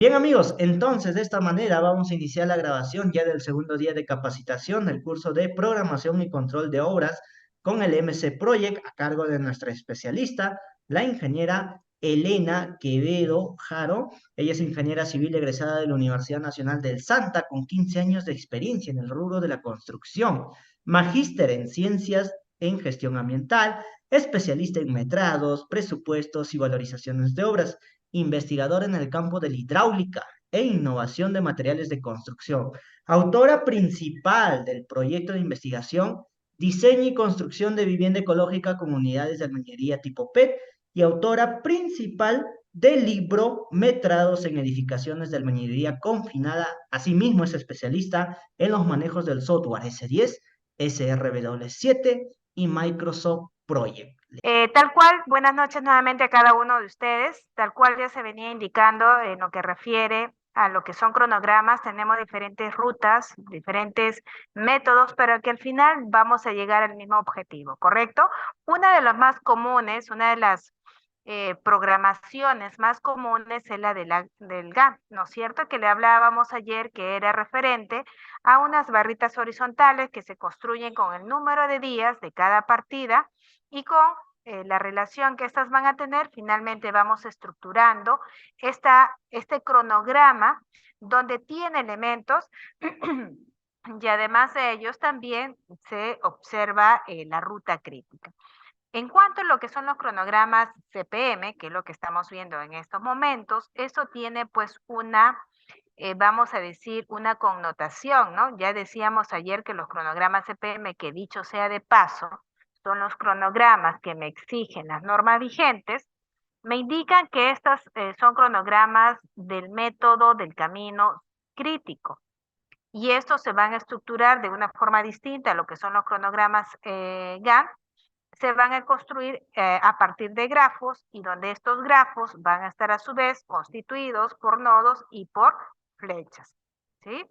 Bien amigos, entonces de esta manera vamos a iniciar la grabación ya del segundo día de capacitación del curso de programación y control de obras con el MC Project a cargo de nuestra especialista, la ingeniera Elena Quevedo Jaro. Ella es ingeniera civil egresada de la Universidad Nacional del Santa con 15 años de experiencia en el rubro de la construcción, magíster en ciencias en gestión ambiental, especialista en metrados, presupuestos y valorizaciones de obras, investigadora en el campo de la hidráulica e innovación de materiales de construcción, autora principal del proyecto de investigación Diseño y construcción de vivienda ecológica con unidades de albañilería tipo PET y autora principal del libro Metrados en edificaciones de albañilería confinada. Asimismo es especialista en los manejos del software S10, SRW7 y Microsoft Project. Tal cual, buenas noches nuevamente a cada uno de ustedes. Tal cual ya se venía indicando en lo que refiere a lo que son cronogramas, tenemos diferentes rutas, diferentes métodos, pero que al final vamos a llegar al mismo objetivo, ¿correcto? Una de las más comunes, una de las programaciones más comunes es la del GAN, ¿no es cierto? Que le hablábamos ayer que era referente a unas barritas horizontales que se construyen con el número de días de cada partida y con la relación que estas van a tener, finalmente vamos estructurando este cronograma donde tiene elementos y además de ellos también se observa la ruta crítica. En cuanto a lo que son los cronogramas CPM, que es lo que estamos viendo en estos momentos, eso tiene pues vamos a decir, una connotación, ¿no? Ya decíamos ayer que los cronogramas CPM, que dicho sea de paso, son los cronogramas que me exigen las normas vigentes, me indican que estos son cronogramas del método del camino crítico. Y estos se van a estructurar de una forma distinta a lo que son los cronogramas GAN, se van a construir a partir de grafos y donde estos grafos van a estar a su vez constituidos por nodos y por flechas, ¿sí?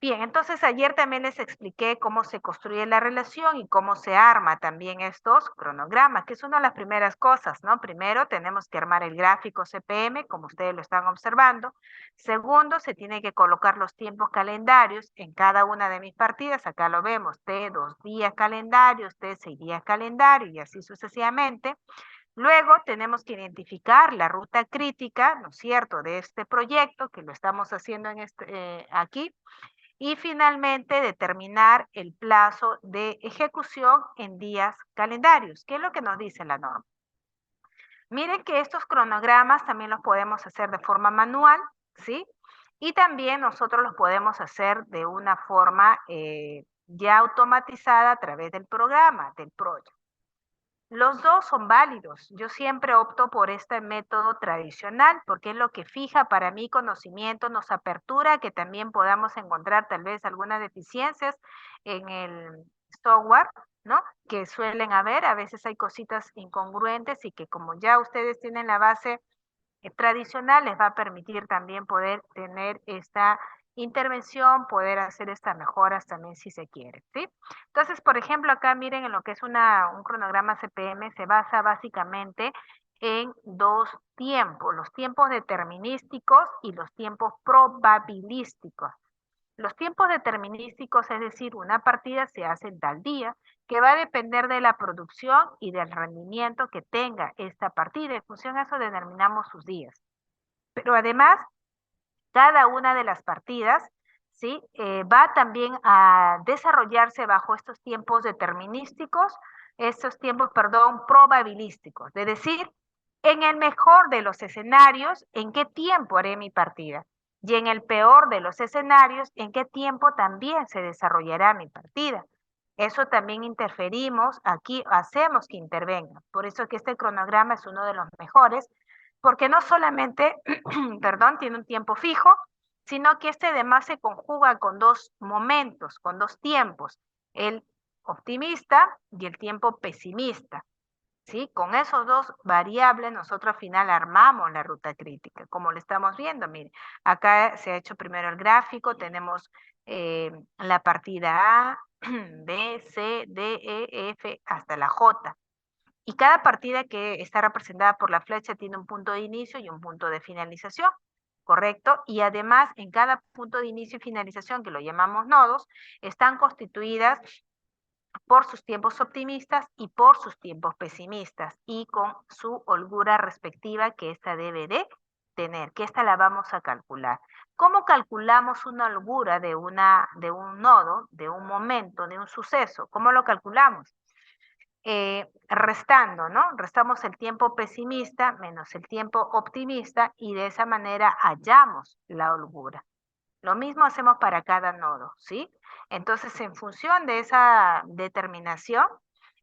Bien, entonces ayer también les expliqué cómo se construye la relación y cómo se arma también estos cronogramas, que es una de las primeras cosas, ¿no? Primero tenemos que armar el gráfico CPM, como ustedes lo están observando. Segundo, se tiene que colocar los tiempos calendarios en cada una de mis partidas. Acá lo vemos, T 2 días calendarios, T 6 días calendario y así sucesivamente. Luego tenemos que identificar la ruta crítica, ¿no es cierto?, de este proyecto, que lo estamos haciendo aquí. Y finalmente, determinar el plazo de ejecución en días calendarios. ¿Qué es lo que nos dice la norma? Miren que estos cronogramas también los podemos hacer de forma manual, ¿sí? Y también nosotros los podemos hacer de una forma ya automatizada a través del programa, del proyecto. Los dos son válidos. Yo siempre opto por este método tradicional porque es lo que fija para mí conocimiento, nos apertura que también podamos encontrar tal vez algunas deficiencias en el software, ¿no? Que suelen haber, a veces hay cositas incongruentes y que como ya ustedes tienen la base tradicional les va a permitir también poder tener esta intervención, poder hacer estas mejoras también si se quiere, ¿sí? Entonces, por ejemplo, acá miren en lo que es un cronograma CPM se basa básicamente en dos tiempos, los tiempos determinísticos y los tiempos probabilísticos. Los tiempos determinísticos, es decir, una partida se hace en tal día, que va a depender de la producción y del rendimiento que tenga esta partida. En función a eso determinamos sus días. Pero además, cada una de las partidas, ¿sí? Va también a desarrollarse bajo estos tiempos determinísticos, probabilísticos. Es decir, en el mejor de los escenarios, ¿en qué tiempo haré mi partida? Y en el peor de los escenarios, ¿en qué tiempo también se desarrollará mi partida? Eso también interferimos, aquí hacemos que intervenga. Por eso que este cronograma es uno de los mejores, porque no solamente, perdón, tiene un tiempo fijo, sino que este además se conjuga con dos momentos, con dos tiempos, el optimista y el tiempo pesimista. ¿Sí? Con esos dos variables nosotros al final armamos la ruta crítica, como lo estamos viendo. Miren, acá se ha hecho primero el gráfico, tenemos la partida A, B, C, D, E, F, hasta la J. Y cada partida que está representada por la flecha tiene un punto de inicio y un punto de finalización. ¿correcto? Y además, en cada punto de inicio y finalización, que lo llamamos nodos, están constituidas por sus tiempos optimistas y por sus tiempos pesimistas, y con su holgura respectiva que ésta debe de tener, que esta la vamos a calcular. ¿Cómo calculamos una holgura de un nodo, de un momento, de un suceso? ¿Cómo lo calculamos? Restando, ¿no? Restamos el tiempo pesimista menos el tiempo optimista y de esa manera hallamos la holgura. Lo mismo hacemos para cada nodo, ¿sí? Entonces, en función de esa determinación,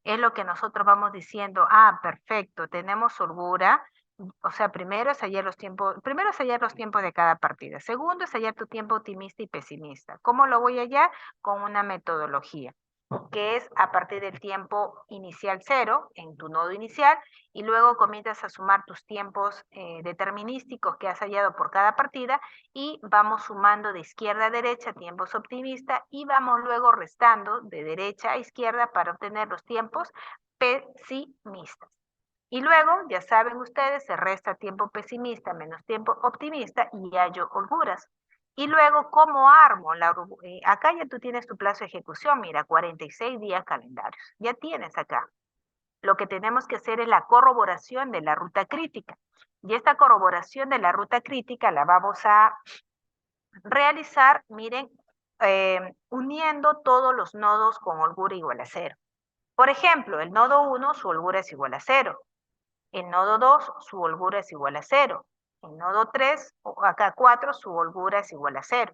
es lo que nosotros vamos diciendo, perfecto, tenemos holgura. O sea, primero es hallar los tiempos de cada partida. Segundo es hallar tu tiempo optimista y pesimista. ¿Cómo lo voy a hallar? Con una metodología, que es a partir del tiempo inicial 0 en tu nodo inicial, y luego comienzas a sumar tus tiempos determinísticos que has hallado por cada partida, y vamos sumando de izquierda a derecha tiempos optimistas, y vamos luego restando de derecha a izquierda para obtener los tiempos pesimistas. Y luego, ya saben ustedes, se resta tiempo pesimista menos tiempo optimista y hallo holguras. Y luego, ¿cómo armo? Acá ya tú tienes tu plazo de ejecución, mira, 46 días calendarios. Ya tienes acá. Lo que tenemos que hacer es la corroboración de la ruta crítica. Y esta corroboración de la ruta crítica la vamos a realizar, miren, uniendo todos los nodos con holgura igual a 0. Por ejemplo, el nodo 1, su holgura es igual a 0. El nodo 2, su holgura es igual a 0. El nodo 3, acá 4, su holgura es igual a 0.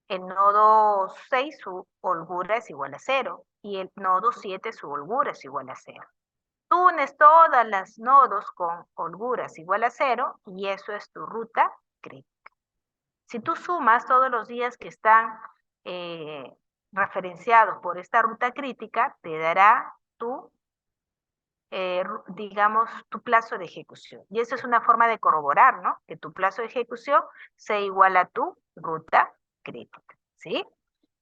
El nodo 6, su holgura es igual a 0. Y el nodo 7, su holgura es igual a 0. Tú unes todas las nodos con holguras igual a 0 y eso es tu ruta crítica. Si tú sumas todos los días que están referenciados por esta ruta crítica, te dará digamos, tu plazo de ejecución. Y eso es una forma de corroborar, ¿no? Que tu plazo de ejecución sea igual a tu ruta crítica, ¿sí?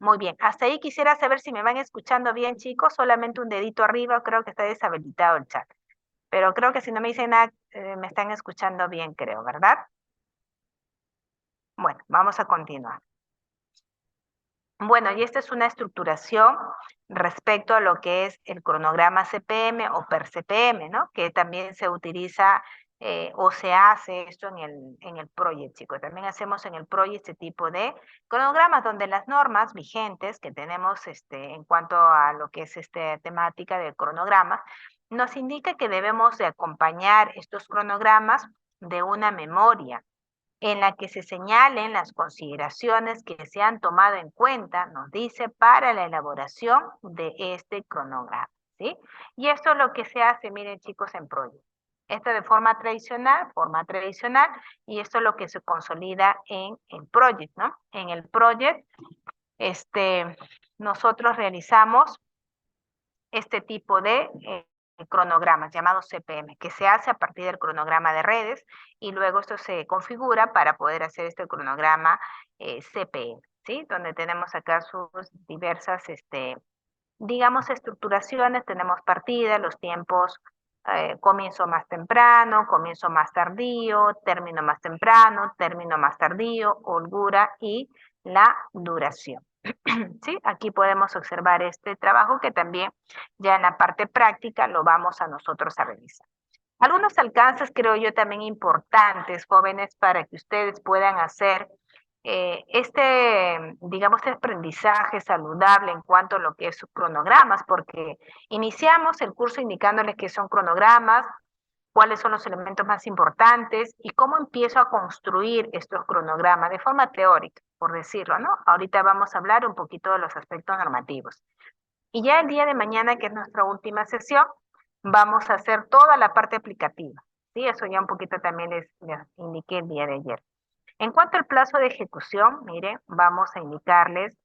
Muy bien, hasta ahí quisiera saber si me van escuchando bien, chicos. Solamente un dedito arriba, creo que está deshabilitado el chat. Pero creo que si no me dicen nada, me están escuchando bien, creo, ¿verdad? Bueno, vamos a continuar. Bueno, y esta es una estructuración respecto a lo que es el cronograma CPM o per CPM, ¿no? Que también se utiliza o se hace esto en el Project, chicos. También hacemos en el Project este tipo de cronogramas donde las normas vigentes que tenemos en cuanto a lo que es temática de cronogramas, nos indica que debemos de acompañar estos cronogramas de una memoria en la que se señalen las consideraciones que se han tomado en cuenta, nos dice, para la elaboración de este cronograma, ¿sí? Y esto es lo que se hace, miren chicos, en Project. Esto de forma tradicional, y esto es lo que se consolida en el Project, ¿no? En el Project, nosotros realizamos este tipo de cronogramas llamados CPM, que se hace a partir del cronograma de redes, y luego esto se configura para poder hacer este cronograma CPM, ¿sí? Donde tenemos acá sus diversas, digamos, estructuraciones. Tenemos partidas, los tiempos, comienzo más temprano, comienzo más tardío, término más temprano, término más tardío, holgura y la duración. ¿Sí? Aquí podemos observar este trabajo que también ya en la parte práctica lo vamos a nosotros a realizar. Algunos alcances creo yo también importantes, jóvenes, para que ustedes puedan hacer digamos, este aprendizaje saludable en cuanto a lo que es sus cronogramas, porque iniciamos el curso indicándoles qué son cronogramas, cuáles son los elementos más importantes y cómo empiezo a construir estos cronogramas de forma teórica, por decirlo, ¿no? Ahorita vamos a hablar un poquito de los aspectos normativos. Y ya el día de mañana, que es nuestra última sesión, vamos a hacer toda la parte aplicativa, ¿sí? Eso ya un poquito también les indiqué el día de ayer. En cuanto al plazo de ejecución, miren, vamos a indicarles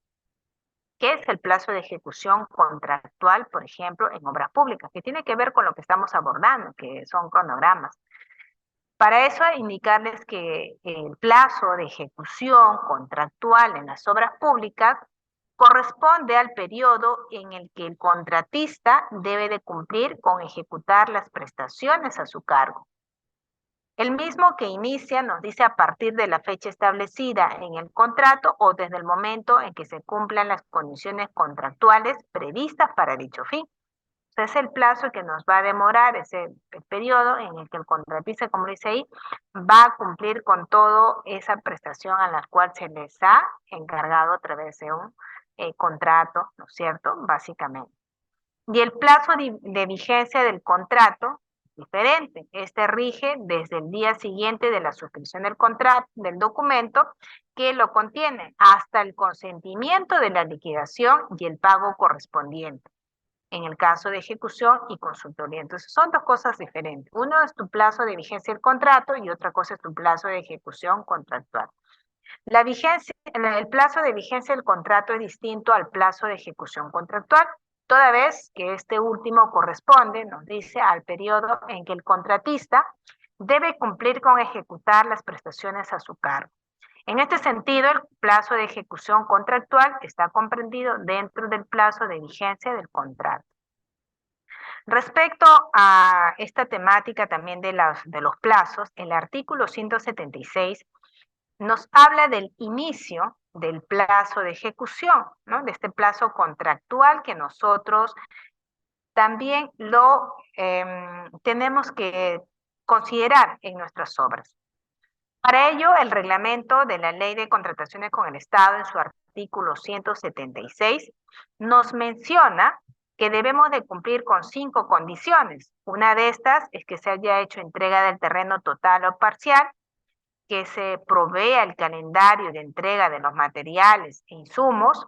qué es el plazo de ejecución contractual, por ejemplo, en obras públicas, que tiene que ver con lo que estamos abordando, que son cronogramas. Para eso, indicarles que el plazo de ejecución contractual en las obras públicas corresponde al periodo en el que el contratista debe de cumplir con ejecutar las prestaciones a su cargo. El mismo que inicia nos dice a partir de la fecha establecida en el contrato o desde el momento en que se cumplan las condiciones contractuales previstas para dicho fin. Es el plazo que nos va a demorar, ese periodo en el que el contratista, como dice ahí, va a cumplir con toda esa prestación a la cual se les ha encargado a través de un contrato, ¿no es cierto? Básicamente. Y el plazo de vigencia del contrato es diferente. Este rige desde el día siguiente de la suscripción del contrato, del documento que lo contiene, hasta el consentimiento de la liquidación y el pago correspondiente en el caso de ejecución y consultoría. Entonces, son dos cosas diferentes. Uno es tu plazo de vigencia del contrato y otra cosa es tu plazo de ejecución contractual. La vigencia, el plazo de vigencia del contrato es distinto al plazo de ejecución contractual, toda vez que este último corresponde, nos dice, al periodo en que el contratista debe cumplir con ejecutar las prestaciones a su cargo. En este sentido, el plazo de ejecución contractual está comprendido dentro del plazo de vigencia del contrato. Respecto a esta temática también de los plazos, el artículo 176 nos habla del inicio del plazo de ejecución, ¿no? De este plazo contractual que nosotros también lo tenemos que considerar en nuestras obras. Para ello, el reglamento de la Ley de Contrataciones con el Estado, en su artículo 176, nos menciona que debemos de cumplir con 5 condiciones. Una de estas es que se haya hecho entrega del terreno total o parcial, que se provea el calendario de entrega de los materiales e insumos,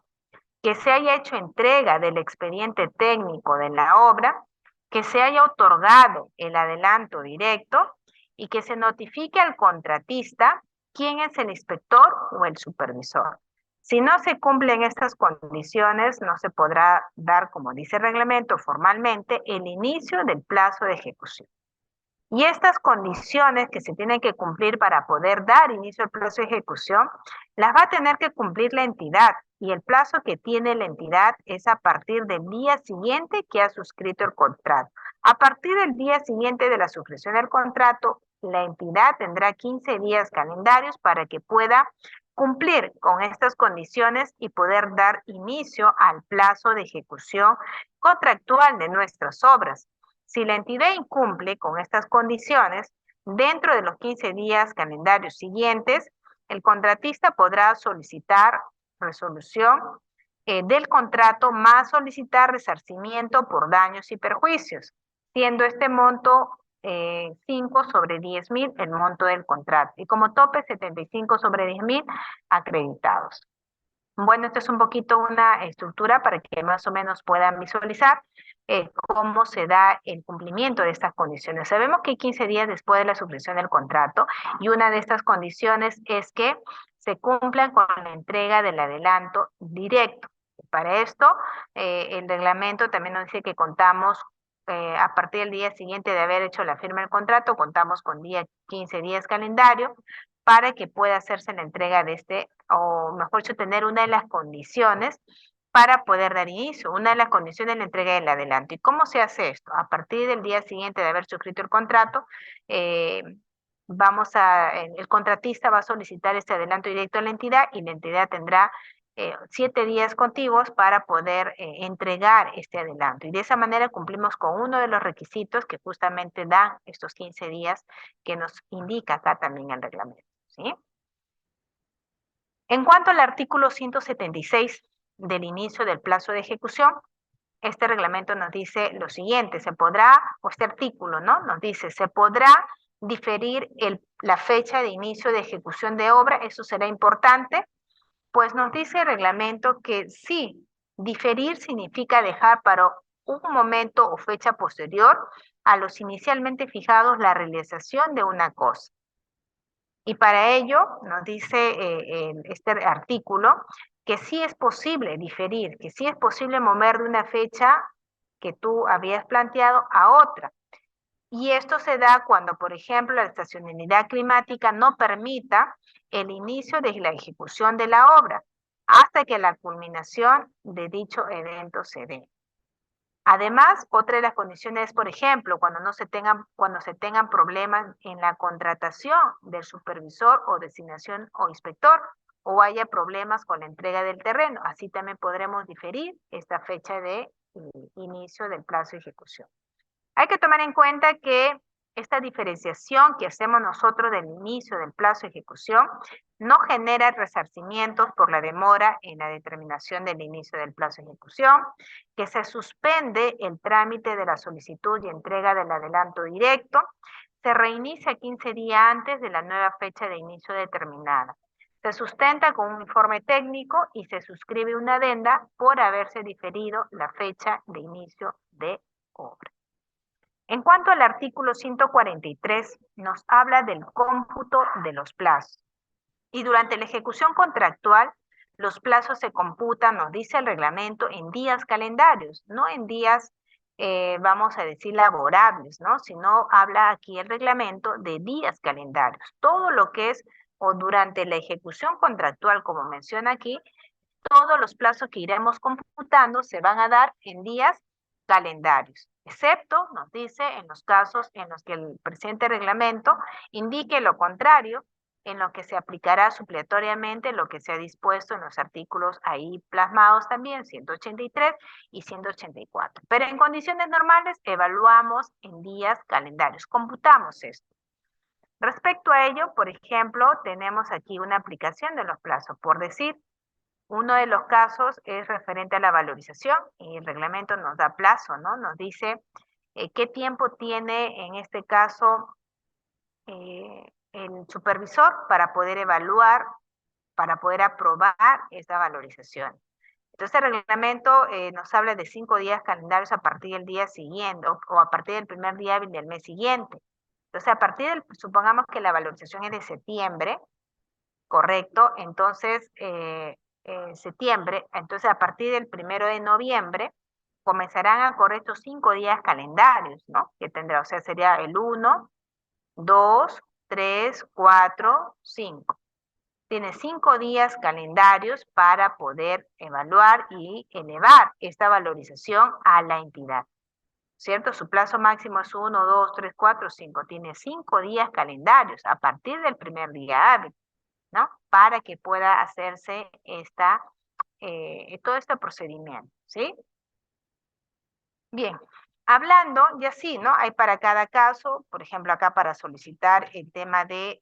que se haya hecho entrega del expediente técnico de la obra, que se haya otorgado el adelanto directo y que se notifique al contratista quién es el inspector o el supervisor. Si no se cumplen estas condiciones, no se podrá dar, como dice el reglamento, formalmente el inicio del plazo de ejecución. Y estas condiciones que se tienen que cumplir para poder dar inicio al plazo de ejecución, las va a tener que cumplir la entidad. Y el plazo que tiene la entidad es a partir del día siguiente que ha suscrito el contrato. A partir del día siguiente de la suscripción del contrato, la entidad tendrá 15 días calendarios para que pueda cumplir con estas condiciones y poder dar inicio al plazo de ejecución contractual de nuestras obras. Si la entidad incumple con estas condiciones, dentro de los 15 días calendarios siguientes, el contratista podrá solicitar resolución del contrato más solicitar resarcimiento por daños y perjuicios, siendo este monto 5 sobre 10.000 el monto del contrato y como tope 75 sobre 10.000 acreditados. Bueno, esto es un poquito una estructura para que más o menos puedan visualizar cómo se da el cumplimiento de estas condiciones. Sabemos que 15 días después de la suscripción del contrato y una de estas condiciones es que se cumplan con la entrega del adelanto directo. Para esto, el reglamento también nos dice que contamos a partir del día siguiente de haber hecho la firma del contrato, contamos con 15 días calendario para que pueda hacerse la entrega de este, o mejor dicho, tener una de las condiciones para poder dar inicio. Una de las condiciones es la entrega del adelanto. ¿Y cómo se hace esto? A partir del día siguiente de haber suscrito el contrato, el contratista va a solicitar este adelanto directo a la entidad y la entidad tendrá 7 días contiguos para poder entregar este adelanto. Y de esa manera cumplimos con uno de los requisitos que justamente dan estos 15 días que nos indica acá también el reglamento, ¿sí? En cuanto al artículo 176 del inicio del plazo de ejecución, este reglamento nos dice lo siguiente, o este artículo, ¿no? Nos dice, se podrá diferir la fecha de inicio de ejecución de obra, eso será importante, pues nos dice el reglamento que sí, diferir significa dejar para un momento o fecha posterior a los inicialmente fijados la realización de una cosa. Y para ello nos dice este artículo que sí es posible diferir, que sí es posible mover de una fecha que tú habías planteado a otra. Y esto se da cuando, por ejemplo, la estacionalidad climática no permita el inicio de la ejecución de la obra hasta que la culminación de dicho evento se dé. Además, otra de las condiciones es, por ejemplo, cuando se tengan problemas en la contratación del supervisor o designación o inspector, o haya problemas con la entrega del terreno. Así también podremos diferir esta fecha de inicio del plazo de ejecución. Hay que tomar en cuenta que esta diferenciación que hacemos nosotros del inicio del plazo de ejecución no genera resarcimientos por la demora en la determinación del inicio del plazo de ejecución, que se suspende el trámite de la solicitud y entrega del adelanto directo, se reinicia 15 días antes de la nueva fecha de inicio determinada. Se sustenta con un informe técnico y se suscribe una adenda por haberse diferido la fecha de inicio de obra. En cuanto al artículo 143, nos habla del cómputo de los plazos. Y durante la ejecución contractual, los plazos se computan, nos dice el reglamento, en días calendarios, no en días, vamos a decir, laborables, ¿no? Sino habla aquí el reglamento de días calendarios. Todo lo que es, o durante la ejecución contractual, como menciona aquí, todos los plazos que iremos computando se van a dar en días calendarios, excepto, nos dice, en los casos en los que el presente reglamento indique lo contrario, en lo que se aplicará supletoriamente lo que se ha dispuesto en los artículos ahí plasmados también, 183 y 184. Pero en condiciones normales evaluamos en días calendarios, computamos esto. Respecto a ello, por ejemplo, tenemos aquí una aplicación de los plazos, por decir, uno de los casos es referente a la valorización y el reglamento nos da plazo, ¿no? Nos dice qué tiempo tiene en este caso el supervisor para poder evaluar, para poder aprobar esta valorización. Entonces el reglamento nos habla de 5 días calendarios a partir del día siguiente o a partir del primer día hábil del mes siguiente. Entonces a partir del, supongamos que la valorización es de septiembre, correcto, entonces septiembre, entonces a partir del 1 de noviembre comenzarán a correr estos 5 días calendarios, ¿no? Que tendrá, o sea, sería el 1, 2, 3, 4, 5. Tiene 5 días calendarios para poder evaluar y elevar esta valorización a la entidad, ¿cierto? Su plazo máximo es 1, 2, 3, 4, 5. Tiene 5 días calendarios a partir del primer día hábil, ¿no? Para que pueda hacerse todo este procedimiento, ¿sí? Bien, hablando, y así, ¿no? Hay para cada caso, por ejemplo, acá para solicitar el tema de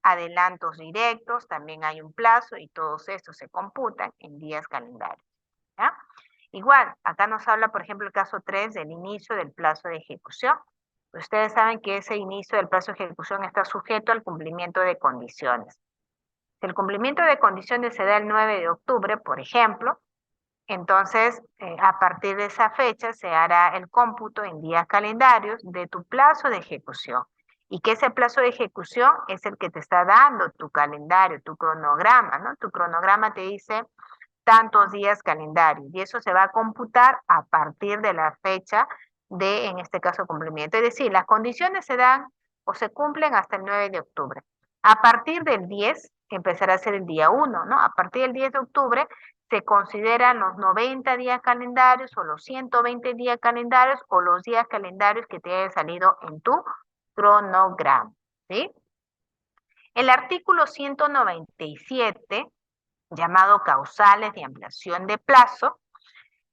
adelantos directos, también hay un plazo y todos estos se computan en días calendarios, ¿ya? Igual, acá nos habla, por ejemplo, el caso 3 del inicio del plazo de ejecución. Ustedes saben que ese inicio del plazo de ejecución está sujeto al cumplimiento de condiciones. Si el cumplimiento de condiciones se da el 9 de octubre, por ejemplo, entonces a partir de esa fecha se hará el cómputo en días calendarios de tu plazo de ejecución. Y que ese plazo de ejecución es el que te está dando tu calendario, tu cronograma, ¿no? Tu cronograma te dice tantos días calendarios y eso se va a computar a partir de la fecha de, en este caso, cumplimiento. Es decir, las condiciones se dan o se cumplen hasta el 9 de octubre. A partir del 10, que empezará a ser el día 1, ¿no? A partir del 10 de octubre se consideran los 90 días calendarios o los 120 días calendarios o los días calendarios que te hayan salido en tu cronograma, ¿sí? El artículo 197, llamado causales de ampliación de plazo,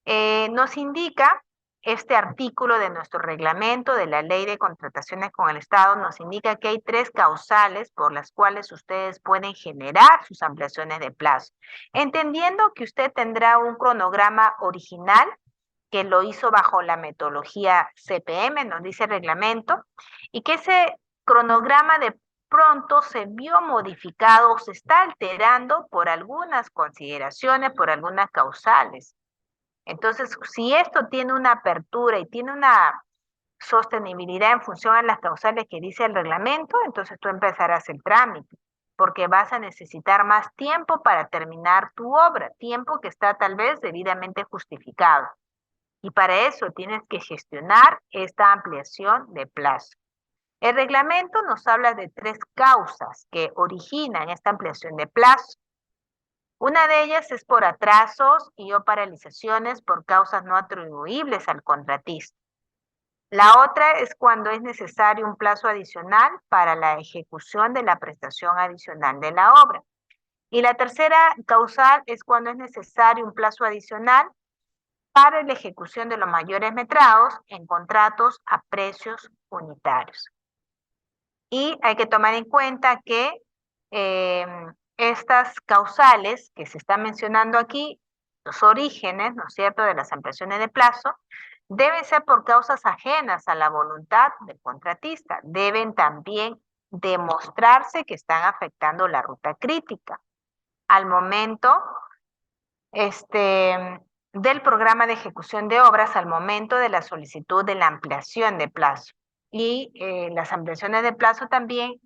nos indica, este artículo de nuestro reglamento de la Ley de Contrataciones con el Estado, nos indica que hay 3 causales por las cuales ustedes pueden generar sus ampliaciones de plazo. Entendiendo que usted tendrá un cronograma original que lo hizo bajo la metodología CPM, nos dice el reglamento, y que ese cronograma de pronto se vio modificado o se está alterando por algunas consideraciones, por algunas causales. Entonces, si esto tiene una apertura y tiene una sostenibilidad en función a las causales que dice el reglamento, entonces tú empezarás el trámite, porque vas a necesitar más tiempo para terminar tu obra, tiempo que está tal vez debidamente justificado. Y para eso tienes que gestionar esta ampliación de plazo. El reglamento nos habla de 3 causas que originan esta ampliación de plazo. Una de ellas es por atrasos y o paralizaciones por causas no atribuibles al contratista. La otra es cuando es necesario un plazo adicional para la ejecución de la prestación adicional de la obra. Y la tercera causal es cuando es necesario un plazo adicional para la ejecución de los mayores metrados en contratos a precios unitarios. Y hay que tomar en cuenta que estas causales que se están mencionando aquí, los orígenes, ¿no es cierto?, de las ampliaciones de plazo, deben ser por causas ajenas a la voluntad del contratista. Deben también demostrarse que están afectando la ruta crítica. Al momento del programa de ejecución de obras, al momento de la solicitud de la ampliación de plazo. Y las ampliaciones de plazo también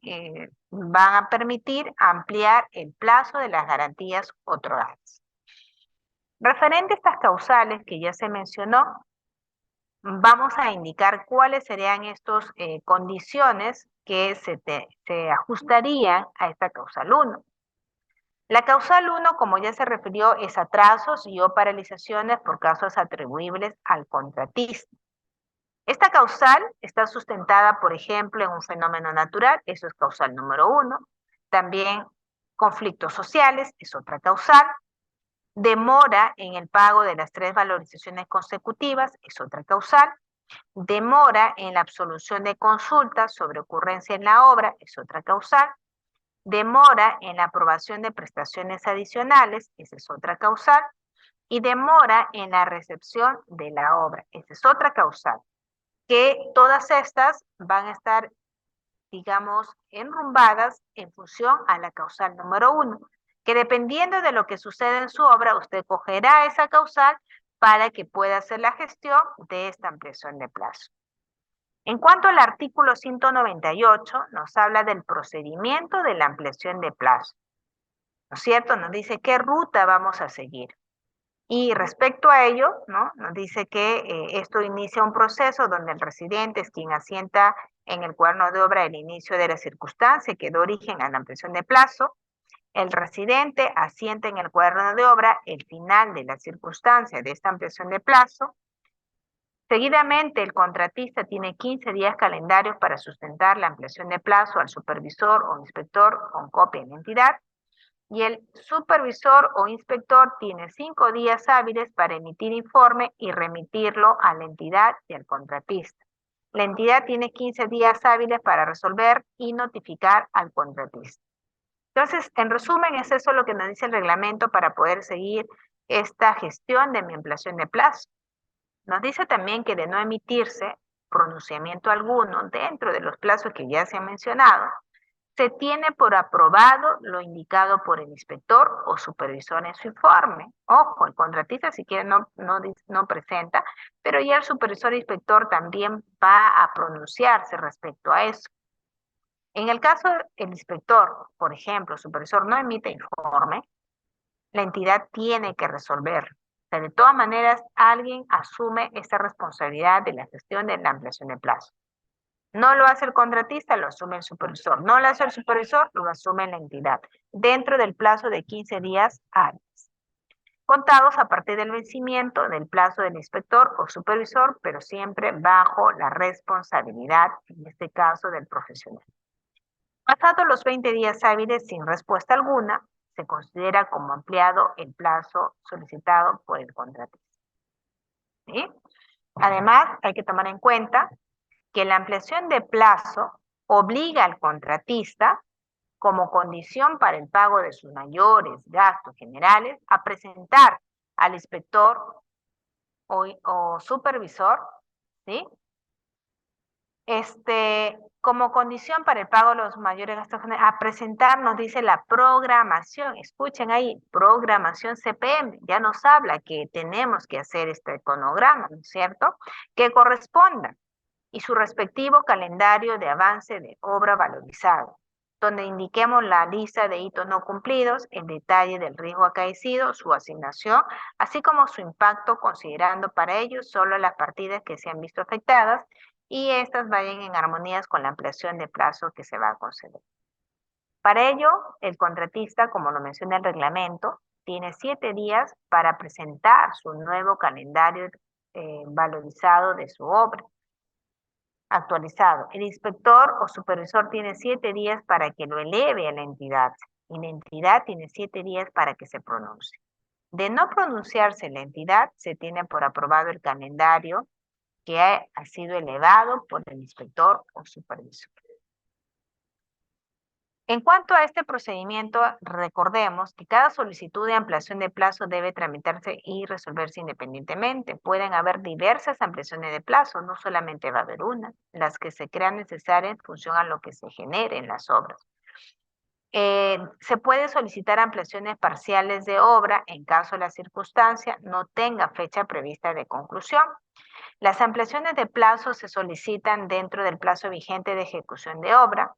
van a permitir ampliar el plazo de las garantías otorgadas. Referente a estas causales que ya se mencionó, vamos a indicar cuáles serían estas condiciones que se ajustarían a esta causal 1. La causal 1, como ya se refirió, es atrasos y o paralizaciones por causas atribuibles al contratista. Esta causal está sustentada, por ejemplo, en un fenómeno natural, eso es causal número 1. También conflictos sociales es otra causal. Demora en el pago de las 3 valorizaciones consecutivas es otra causal. Demora en la absolución de consultas sobre ocurrencia en la obra es otra causal. Demora en la aprobación de prestaciones adicionales, esa es otra causal. Y demora en la recepción de la obra, esa es otra causal. Que todas estas van a estar, digamos, enrumbadas en función a la causal número 1, que dependiendo de lo que suceda en su obra, usted cogerá esa causal para que pueda hacer la gestión de esta ampliación de plazo. En cuanto al artículo 198, nos habla del procedimiento de la ampliación de plazo, ¿no es cierto? Nos dice qué ruta vamos a seguir. Y respecto a ello, ¿no?, nos dice que esto inicia un proceso donde el residente es quien asienta en el cuaderno de obra el inicio de la circunstancia que da origen a la ampliación de plazo. El residente asienta en el cuaderno de obra el final de la circunstancia de esta ampliación de plazo. Seguidamente, el contratista tiene 15 días calendarios para sustentar la ampliación de plazo al supervisor o inspector con copia en entidad. Y el supervisor o inspector tiene 5 días hábiles para emitir informe y remitirlo a la entidad y al contratista. La entidad tiene 15 días hábiles para resolver y notificar al contratista. Entonces, en resumen, es eso lo que nos dice el reglamento para poder seguir esta gestión de mi ampliación de plazo. Nos dice también que de no emitirse pronunciamiento alguno dentro de los plazos que ya se han mencionado, se tiene por aprobado lo indicado por el inspector o supervisor en su informe. Ojo, el contratista si quiere no presenta, pero ya el supervisor o inspector también va a pronunciarse respecto a eso. En el caso del inspector, por ejemplo, supervisor no emite informe, la entidad tiene que resolver. O sea, de todas maneras, alguien asume esta responsabilidad de la gestión de la ampliación de plazo. No lo hace el contratista, lo asume el supervisor. No lo hace el supervisor, lo asume la entidad, dentro del plazo de 15 días hábiles, contados a partir del vencimiento del plazo del inspector o supervisor, pero siempre bajo la responsabilidad, en este caso, del profesional. Pasados los 20 días hábiles sin respuesta alguna, se considera como ampliado el plazo solicitado por el contratista. ¿Sí? Además, hay que tomar en cuenta que la ampliación de plazo obliga al contratista, como condición para el pago de sus mayores gastos generales, a presentar al inspector o supervisor, ¿sí?, como condición para el pago de los mayores gastos generales, a presentar, nos dice la programación. Escuchen ahí, programación CPM. Ya nos habla que tenemos que hacer este cronograma, ¿no es cierto?, que corresponda, y su respectivo calendario de avance de obra valorizado, donde indiquemos la lista de hitos no cumplidos, el detalle del riesgo acaecido, su asignación, así como su impacto, considerando para ello solo las partidas que se han visto afectadas y estas vayan en armonías con la ampliación de plazo que se va a conceder. Para ello, el contratista, como lo menciona el reglamento, tiene 7 días para presentar su nuevo calendario valorizado de su obra, actualizado. El inspector o supervisor tiene 7 días para que lo eleve a la entidad y la entidad tiene 7 días para que se pronuncie. De no pronunciarse la entidad, se tiene por aprobado el calendario que ha sido elevado por el inspector o supervisor. En cuanto a este procedimiento, recordemos que cada solicitud de ampliación de plazo debe tramitarse y resolverse independientemente. Pueden haber diversas ampliaciones de plazo, no solamente va a haber una, las que se crean necesarias en función a lo que se genere en las obras. Se puede solicitar ampliaciones parciales de obra en caso la circunstancia no tenga fecha prevista de conclusión. Las ampliaciones de plazo se solicitan dentro del plazo vigente de ejecución de obra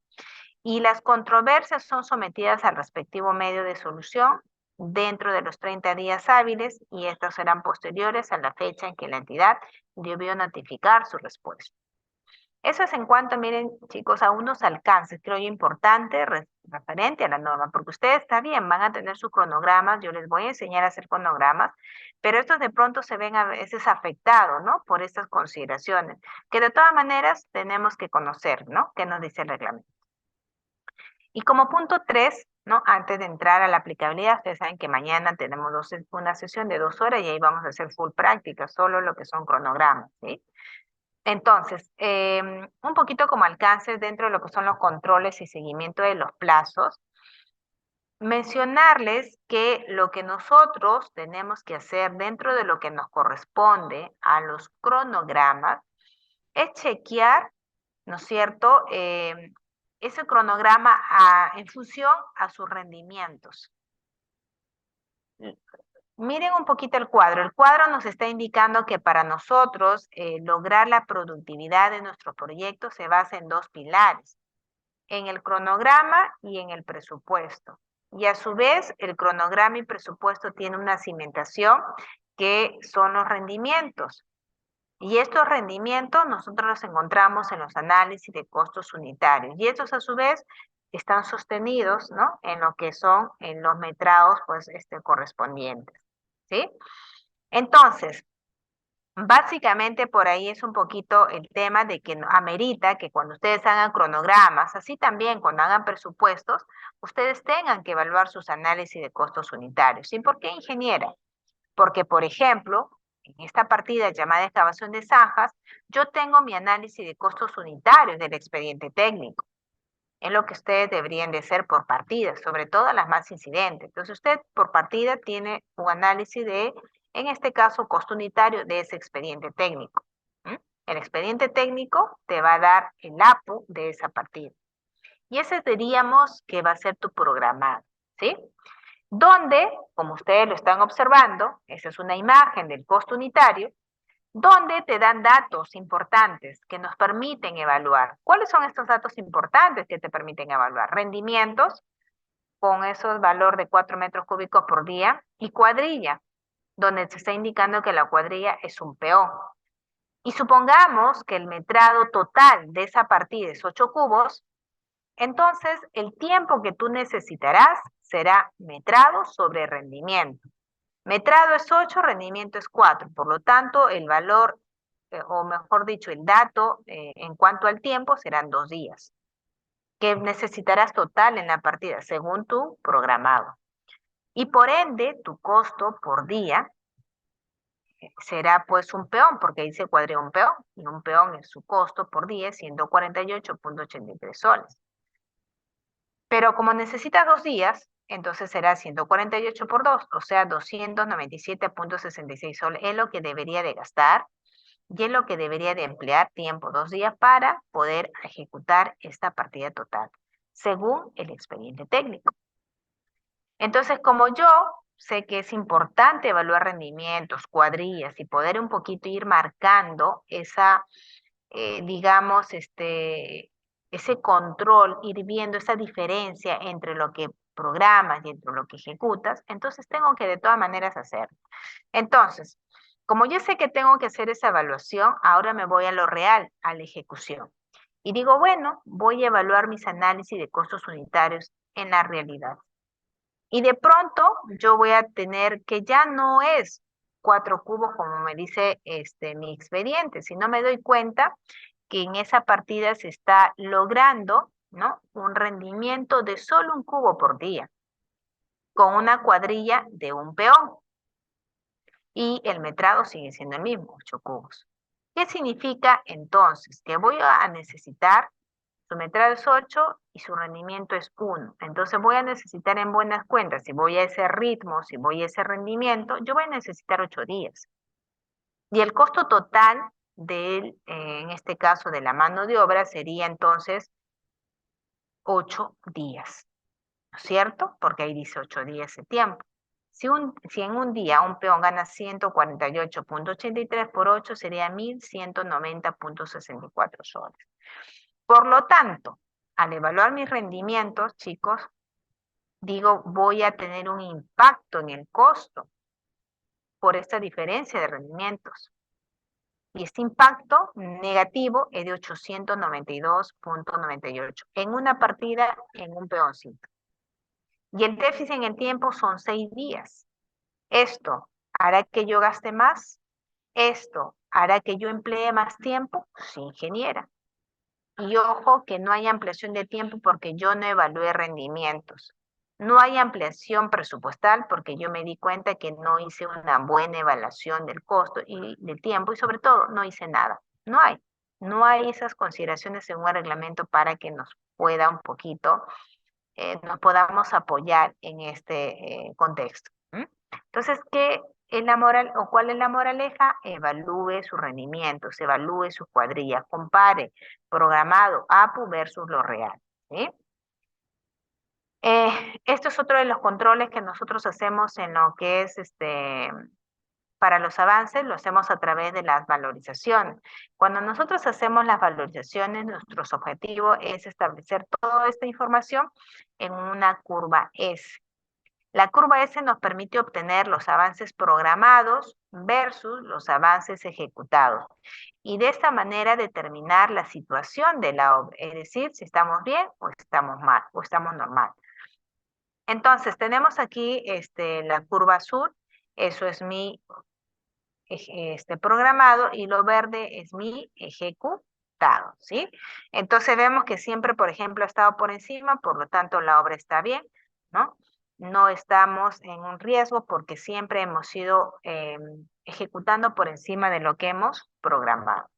y las controversias son sometidas al respectivo medio de solución dentro de los 30 días hábiles y estos serán posteriores a la fecha en que la entidad debió notificar su respuesta. Eso es en cuanto, miren, chicos, a unos alcances, creo yo, importante referente a la norma, porque ustedes, está bien, van a tener sus cronogramas, yo les voy a enseñar a hacer cronogramas, pero estos de pronto se ven a veces afectados, ¿no? Por estas consideraciones, que de todas maneras tenemos que conocer, ¿no? ¿Qué nos dice el reglamento? Y como punto 3, ¿no? Antes de entrar a la aplicabilidad, ustedes saben que mañana tenemos una sesión de 2 horas y ahí vamos a hacer full práctica, solo lo que son cronogramas, ¿sí? Entonces, un poquito como alcances dentro de lo que son los controles y seguimiento de los plazos, mencionarles que lo que nosotros tenemos que hacer dentro de lo que nos corresponde a los cronogramas es chequear, ¿no es cierto?, ese cronograma en función a sus rendimientos. Miren un poquito el cuadro. El cuadro nos está indicando que para nosotros lograr la productividad de nuestro proyecto se basa en 2 pilares, en el cronograma y en el presupuesto. Y a su vez, el cronograma y presupuesto tienen una cimentación que son los rendimientos. Y estos rendimientos nosotros los encontramos en los análisis de costos unitarios. Y estos a su vez están sostenidos, ¿no?, en lo que son en los metrados pues, correspondientes. ¿Sí? Entonces, básicamente por ahí es un poquito el tema de que amerita que cuando ustedes hagan cronogramas, así también cuando hagan presupuestos, ustedes tengan que evaluar sus análisis de costos unitarios. ¿Y por qué, ingeniera? Porque, por ejemplo, en esta partida llamada excavación de zanjas, yo tengo mi análisis de costos unitarios del expediente técnico. Es lo que ustedes deberían de hacer por partida, sobre todo las más incidentes. Entonces, usted por partida tiene un análisis de, en este caso, costo unitario de ese expediente técnico. El expediente técnico te va a dar el APU de esa partida. Y ese diríamos que va a ser tu programado, ¿sí? Donde, como ustedes lo están observando, esa es una imagen del costo unitario, donde te dan datos importantes que nos permiten evaluar. ¿Cuáles son estos datos importantes que te permiten evaluar? Rendimientos, con esos valor de 4 metros cúbicos por día, y cuadrilla, donde se está indicando que la cuadrilla es un peón. Y supongamos que el metrado total de esa partida es 8 cubos, entonces el tiempo que tú necesitarás será metrado sobre rendimiento. Metrado es 8, rendimiento es 4, por lo tanto el valor, o mejor dicho, el dato en cuanto al tiempo serán 2 días, que necesitarás total en la partida, según tu programado. Y por ende, tu costo por día será pues un peón, porque dice cuadrilla un peón, y un peón es su costo por día, 148.83 soles. Pero como necesita 2 días, entonces será 148 por 2, o sea, 297.66 soles es lo que debería de gastar y es lo que debería de emplear tiempo, 2 días, para poder ejecutar esta partida total, según el expediente técnico. Entonces, como yo sé que es importante evaluar rendimientos, cuadrillas y poder un poquito ir marcando esa, digamos, ese control, ir viendo esa diferencia entre lo que programas y entre lo que ejecutas, entonces tengo que de todas maneras hacerlo. Entonces, como yo sé que tengo que hacer esa evaluación, ahora me voy a lo real, a la ejecución. Y digo, bueno, voy a evaluar mis análisis de costos unitarios en la realidad. Y de pronto yo voy a tener que ya no es 4 cubos como me dice mi expediente, sino me doy cuenta que en esa partida se está logrando, ¿no?, un rendimiento de solo 1 cubo por día, con una cuadrilla de 1 peón. Y el metrado sigue siendo el mismo, 8 cubos. ¿Qué significa entonces? Que voy a necesitar, su metrado es 8 y su rendimiento es 1. Entonces voy a necesitar en buenas cuentas, si voy a ese ritmo, si voy a ese rendimiento, yo voy a necesitar 8 días. Y el costo total en este caso de la mano de obra sería entonces 8 días, ¿no es cierto? Porque ahí dice 8 días de tiempo. Si en un día un peón gana 148.83 por 8 sería 1.190.64 soles. Por lo tanto, al evaluar mis rendimientos, chicos, digo, voy a tener un impacto en el costo por esta diferencia de rendimientos. Y este impacto negativo es de 892.98 en una partida en un peoncito. Y el déficit en el tiempo son 6 días. Esto hará que yo gaste más. Esto hará que yo emplee más tiempo. Sí, ingeniera. Y ojo que no hay ampliación de tiempo porque yo no evalué rendimientos. No hay ampliación presupuestal porque yo me di cuenta que no hice una buena evaluación del costo y del tiempo y sobre todo no hice nada. No hay esas consideraciones en un reglamento para que nos pueda un poquito, nos podamos apoyar en este contexto. Entonces, ¿qué es la moral o cuál es la moraleja? Evalúe sus rendimientos, evalúe sus cuadrillas, compare programado APU versus lo real. ¿Sí? Esto es otro de los controles que nosotros hacemos en lo que es para los avances, lo hacemos a través de las valorizaciones. Cuando nosotros hacemos las valorizaciones, nuestro objetivo es establecer toda esta información en una curva S. La curva S nos permite obtener los avances programados versus los avances ejecutados. Y de esta manera determinar la situación de la obra, es decir, si estamos bien o estamos mal o estamos normal. Entonces, tenemos aquí la curva azul, eso es mi programado, y lo verde es mi ejecutado, ¿sí? Entonces vemos que siempre, por ejemplo, ha estado por encima, por lo tanto la obra está bien, ¿no? No estamos en un riesgo porque siempre hemos ido ejecutando por encima de lo que hemos programado.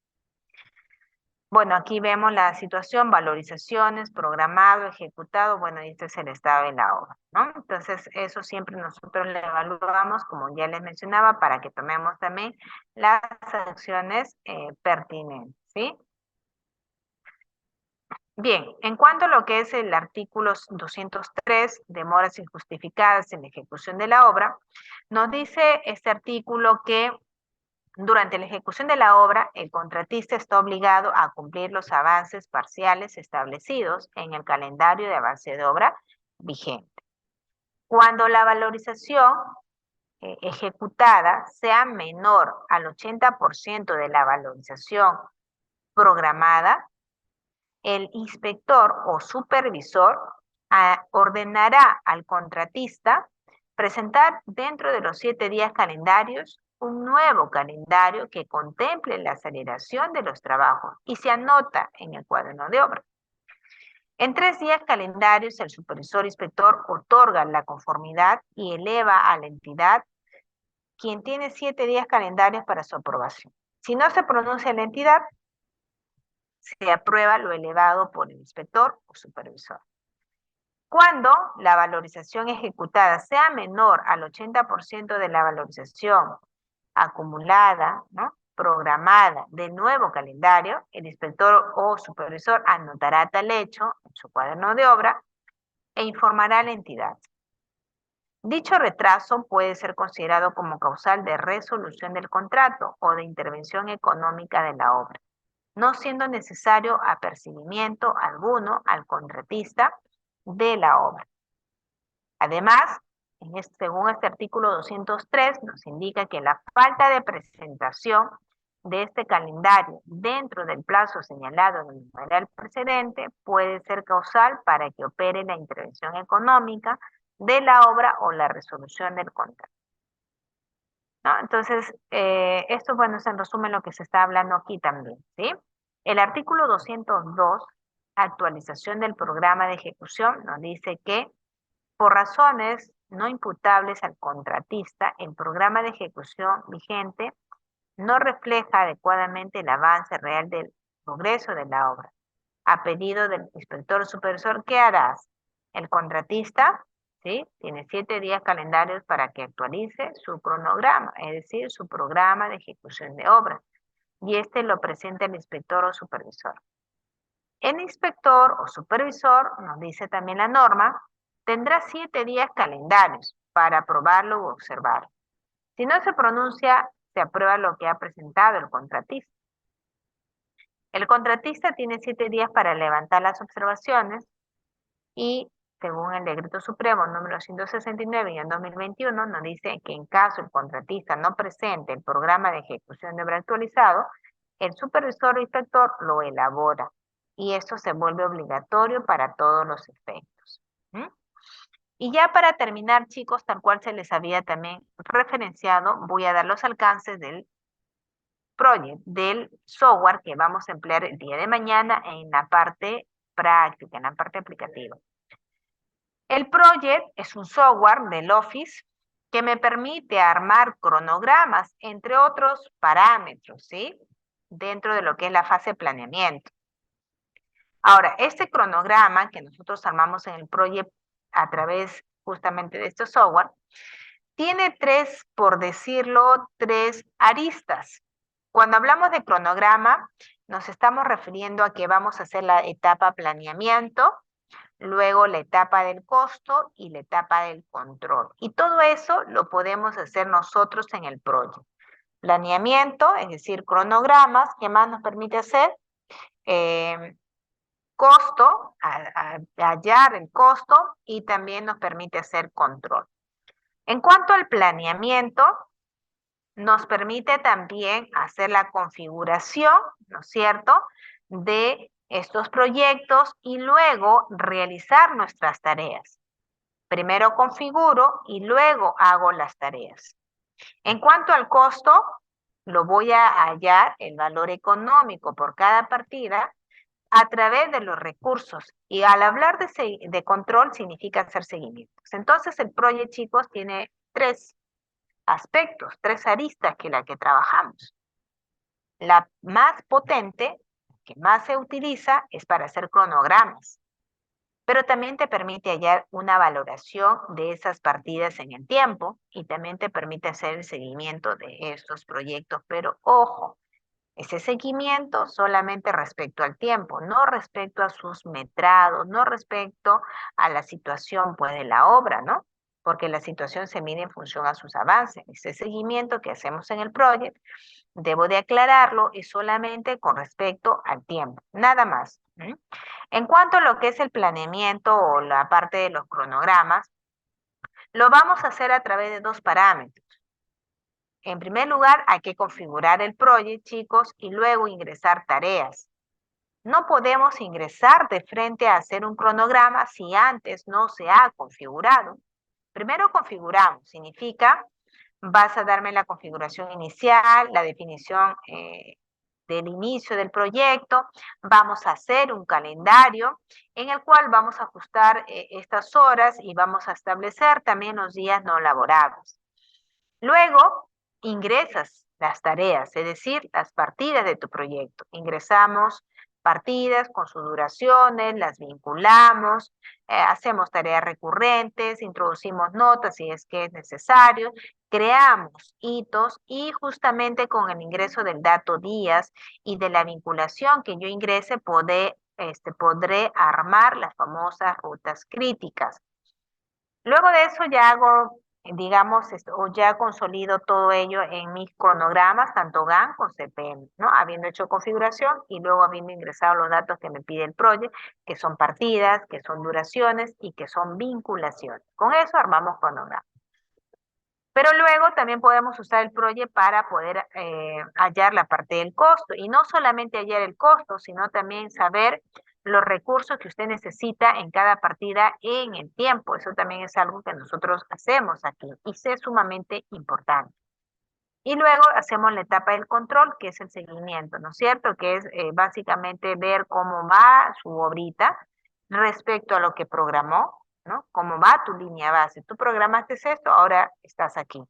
Bueno, aquí vemos la situación, valorizaciones, programado, ejecutado, bueno, y este es el estado de la obra, ¿no? Entonces, eso siempre nosotros le evaluamos, como ya les mencionaba, para que tomemos también las acciones pertinentes, ¿sí? Bien, en cuanto a lo que es el artículo 203, demoras injustificadas en la ejecución de la obra, nos dice este artículo que durante la ejecución de la obra, el contratista está obligado a cumplir los avances parciales establecidos en el calendario de avance de obra vigente. Cuando la valorización ejecutada sea menor al 80% de la valorización programada, el inspector o supervisor ordenará al contratista presentar dentro de los 7 días calendarios un nuevo calendario que contemple la aceleración de los trabajos y se anota en el cuaderno de obra. En 3 días calendarios, el supervisor inspector otorga la conformidad y eleva a la entidad quien tiene 7 días calendarios para su aprobación. Si no se pronuncia la entidad, se aprueba lo elevado por el inspector o supervisor. Cuando la valorización ejecutada sea menor al 80% de la valorización acumulada, ¿no?, programada del nuevo calendario, el inspector o supervisor anotará tal hecho en su cuaderno de obra e informará a la entidad. Dicho retraso puede ser considerado como causal de resolución del contrato o de intervención económica de la obra, no siendo necesario apercibimiento alguno al contratista de la obra. Además, según este artículo 203, nos indica que la falta de presentación de este calendario dentro del plazo señalado en el numeral precedente puede ser causal para que opere la intervención económica de la obra o la resolución del contrato, ¿no? Entonces, esto, bueno, es en resumen lo que se está hablando aquí también, ¿sí? El artículo 202, actualización del programa de ejecución, nos dice que por razones no imputables al contratista, el programa de ejecución vigente no refleja adecuadamente el avance real del progreso de la obra. A pedido del inspector supervisor, ¿qué harás? El contratista, ¿sí?, tiene 7 días calendarios para que actualice su cronograma, es decir, su programa de ejecución de obra, y este lo presenta el inspector o supervisor. El inspector o supervisor, nos dice también la norma, tendrá 7 días calendarios para aprobarlo u observarlo. Si no se pronuncia, se aprueba lo que ha presentado el contratista. El contratista tiene 7 días para levantar las observaciones y, según el Decreto Supremo número 169 y en 2021, nos dice que en caso el contratista no presente el programa de ejecución de obra actualizado, el supervisor o inspector lo elabora y esto se vuelve obligatorio para todos los efectos. ¿Mm? Y ya para terminar, chicos, tal cual se les había también referenciado, voy a dar los alcances del project, del software que vamos a emplear el día de mañana en la parte práctica, en la parte aplicativa. El project es un software del Office que me permite armar cronogramas, entre otros parámetros, ¿sí?, dentro de lo que es la fase de planeamiento. Ahora, este cronograma que nosotros armamos en el project a través justamente de este software, tiene 3, por decirlo, 3 aristas. Cuando hablamos de cronograma, nos estamos refiriendo a que vamos a hacer la etapa planeamiento, luego la etapa del costo y la etapa del control. Y todo eso lo podemos hacer nosotros en el proyecto. Planeamiento, es decir, cronogramas, ¿qué más nos permite hacer? Costo, hallar el costo y también nos permite hacer control. En cuanto al planeamiento, nos permite también hacer la configuración, ¿no es cierto?, de estos proyectos y luego realizar nuestras tareas. Primero configuro y luego hago las tareas. En cuanto al costo, lo voy a hallar el valor económico por cada partida a través de los recursos. Y al hablar de control significa hacer seguimientos. Entonces el proyecto, chicos, tiene 3 aspectos, 3 aristas que la que trabajamos. La más potente, que más se utiliza, es para hacer cronogramas, pero también te permite hallar una valoración de esas partidas en el tiempo y también te permite hacer el seguimiento de estos proyectos, pero ojo, ese seguimiento solamente respecto al tiempo, no respecto a sus metrados, no respecto a la situación pues de la obra, ¿no? Porque la situación se mide en función a sus avances. Ese seguimiento que hacemos en el proyecto, debo de aclararlo, es solamente con respecto al tiempo, nada más. En cuanto a lo que es el planeamiento o la parte de los cronogramas, lo vamos a hacer a través de 2 parámetros. En primer lugar, hay que configurar el proyecto, chicos, y luego ingresar tareas. No podemos ingresar de frente a hacer un cronograma si antes no se ha configurado. Primero configuramos, significa, vas a darme la configuración inicial, la definición del inicio del proyecto, vamos a hacer un calendario en el cual vamos a ajustar estas horas y vamos a establecer también los días no laborables. Luego, ingresas las tareas, es decir, las partidas de tu proyecto. Ingresamos partidas con sus duraciones, las vinculamos, hacemos tareas recurrentes, introducimos notas si es que es necesario, creamos hitos y justamente con el ingreso del dato días y de la vinculación que yo ingrese podré armar las famosas rutas críticas. Luego de eso ya hago, digamos, o ya consolido todo ello en mis cronogramas, tanto GAN como CPM, ¿no? Habiendo hecho configuración y luego habiendo ingresado los datos que me pide el project, que son partidas, que son duraciones y que son vinculaciones. Con eso armamos cronogramas. Pero luego también podemos usar el Project para poder hallar la parte del costo. Y no solamente hallar el costo, sino también saber los recursos que usted necesita en cada partida en el tiempo. Eso también es algo que nosotros hacemos aquí y es sumamente importante. Y luego hacemos la etapa del control, que es el seguimiento, ¿no es cierto? Que es básicamente ver cómo va su obrita respecto a lo que programó, ¿no? Cómo va tu línea base. Tú programaste esto, ahora estás aquí.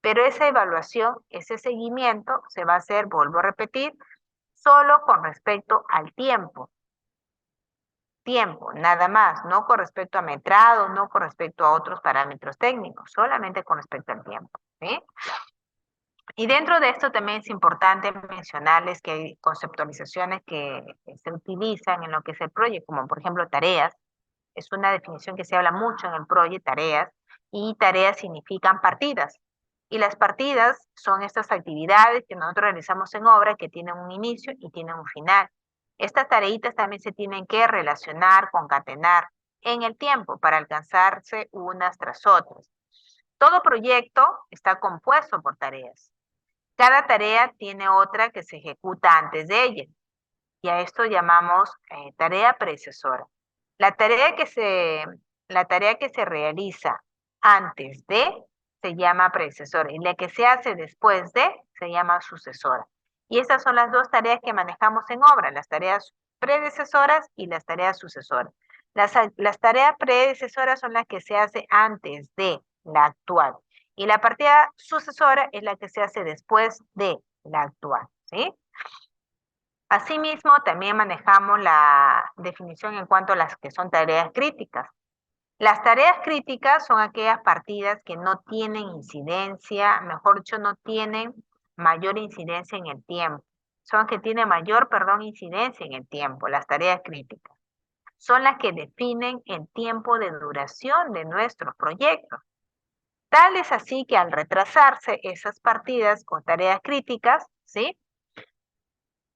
Pero esa evaluación, ese seguimiento se va a hacer, vuelvo a repetir, solo con respecto al tiempo. Tiempo, nada más, no con respecto a metrado, no con respecto a otros parámetros técnicos, solamente con respecto al tiempo, ¿sí? Y dentro de esto también es importante mencionarles que hay conceptualizaciones que se utilizan en lo que es el proyecto, como por ejemplo tareas. Es una definición que se habla mucho en el proyecto, tareas, y tareas significan partidas. Y las partidas son estas actividades que nosotros realizamos en obra que tienen un inicio y tienen un final. Estas tareitas también se tienen que relacionar, concatenar en el tiempo para alcanzarse unas tras otras. Todo proyecto está compuesto por tareas. Cada tarea tiene otra que se ejecuta antes de ella, y a esto llamamos tarea predecesora. La tarea que se, la tarea que se realiza antes de se llama predecesora y la que se hace después de se llama sucesora. Y estas son las dos tareas que manejamos en obra, las tareas predecesoras y las tareas sucesoras. Las tareas predecesoras son las que se hace antes de la actual y la partida sucesora es la que se hace después de la actual, ¿sí? Asimismo, también manejamos la definición en cuanto a las que son tareas críticas. Las tareas críticas son aquellas partidas que no tienen incidencia, mejor dicho, no tienen mayor incidencia en el tiempo. Son las que tienen mayor, perdón, incidencia en el tiempo, las tareas críticas. Son las que definen el tiempo de duración de nuestros proyectos. Tal es así que al retrasarse esas partidas o tareas críticas, ¿sí?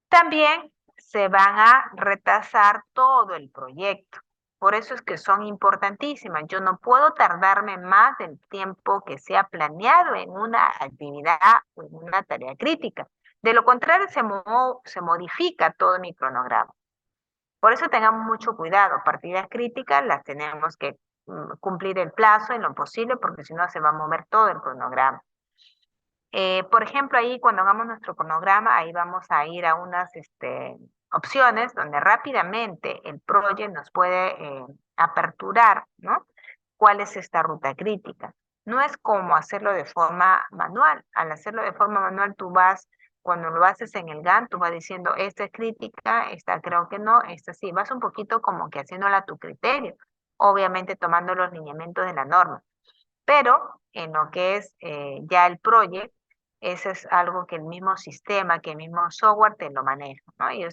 También se van a retrasar todo el proyecto. Por eso es que son importantísimas. Yo no puedo tardarme más del tiempo que sea planeado en una actividad o en una tarea crítica. De lo contrario, se modifica todo mi cronograma. Por eso tengamos mucho cuidado. Partidas críticas las tenemos que cumplir el plazo en lo posible porque si no se va a mover todo el cronograma. Por ejemplo, ahí cuando hagamos nuestro cronograma, ahí vamos a ir a unas opciones donde rápidamente el project nos puede aperturar, ¿no? ¿Cuál es esta ruta crítica? No es como hacerlo de forma manual. Al hacerlo de forma manual, tú vas, cuando lo haces en el GAN, tú vas diciendo, esta es crítica, esta creo que no, esta sí. Vas un poquito como que haciéndola a tu criterio, obviamente tomando los lineamientos de la norma. Pero en lo que es ya el project, eso es algo que el mismo sistema, que el mismo software te lo maneja, ¿no? Y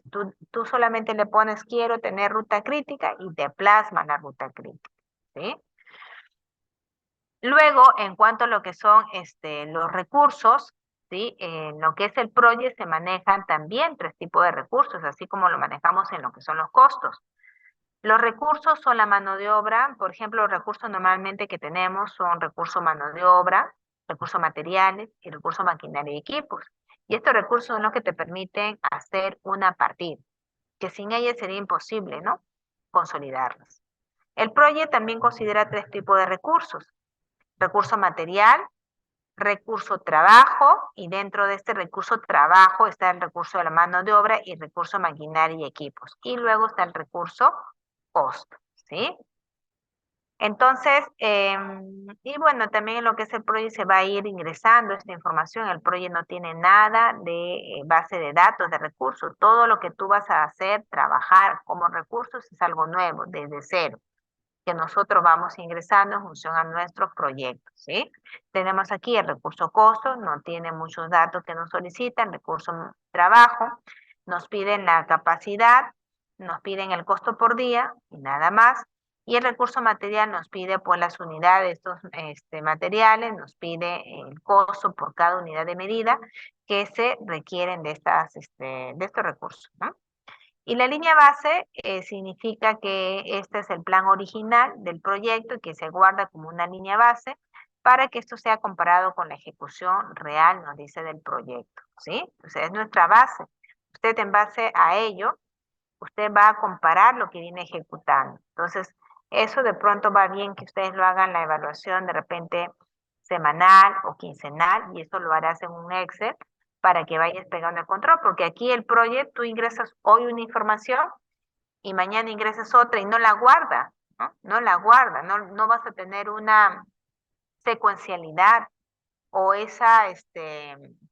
tú solamente le pones quiero tener ruta crítica y te plasma la ruta crítica, ¿sí? Luego, en cuanto a lo que son los recursos, ¿sí? En lo que es el project se manejan también tres tipos de recursos, así como lo manejamos en lo que son los costos. Los recursos son la mano de obra. Por ejemplo, los recursos normalmente que tenemos son recursos mano de obra, recursos materiales y recursos maquinaria y equipos. Y estos recursos son los que te permiten hacer una partida, que sin ellas sería imposible, ¿no? Consolidarlas. El proyecto también considera tres tipos de recursos. Recurso material, recurso trabajo, y dentro de este recurso trabajo está el recurso de la mano de obra y recurso maquinaria y equipos. Y luego está el recurso costo, ¿sí? Entonces, y bueno, también en lo que es el proyecto se va a ir ingresando esta información. El proyecto no tiene nada de base de datos, de recursos. Todo lo que tú vas a hacer, trabajar como recursos, es algo nuevo, desde cero, que nosotros vamos ingresando en función a nuestros proyectos, ¿sí? Tenemos aquí el recurso costo, no tiene muchos datos que nos solicitan, recurso trabajo, nos piden la capacidad, nos piden el costo por día y nada más. Y el recurso material nos pide por las unidades de estos materiales, nos pide el costo por cada unidad de medida que se requieren de estos recursos, ¿no? Y la línea base significa que este es el plan original del proyecto que se guarda como una línea base. para que esto sea comparado con la ejecución real, nos dice, del proyecto, ¿sí? Entonces, es nuestra base. Usted en base a ello, usted va a comparar lo que viene ejecutando. Entonces, eso de pronto va bien que ustedes lo hagan la evaluación de repente semanal o quincenal, y eso lo harás en un Excel para que vayas pegando el control, porque aquí el proyecto, tú ingresas hoy una información y mañana ingresas otra y no la guarda, ¿no? No la guarda, no vas a tener una secuencialidad o esa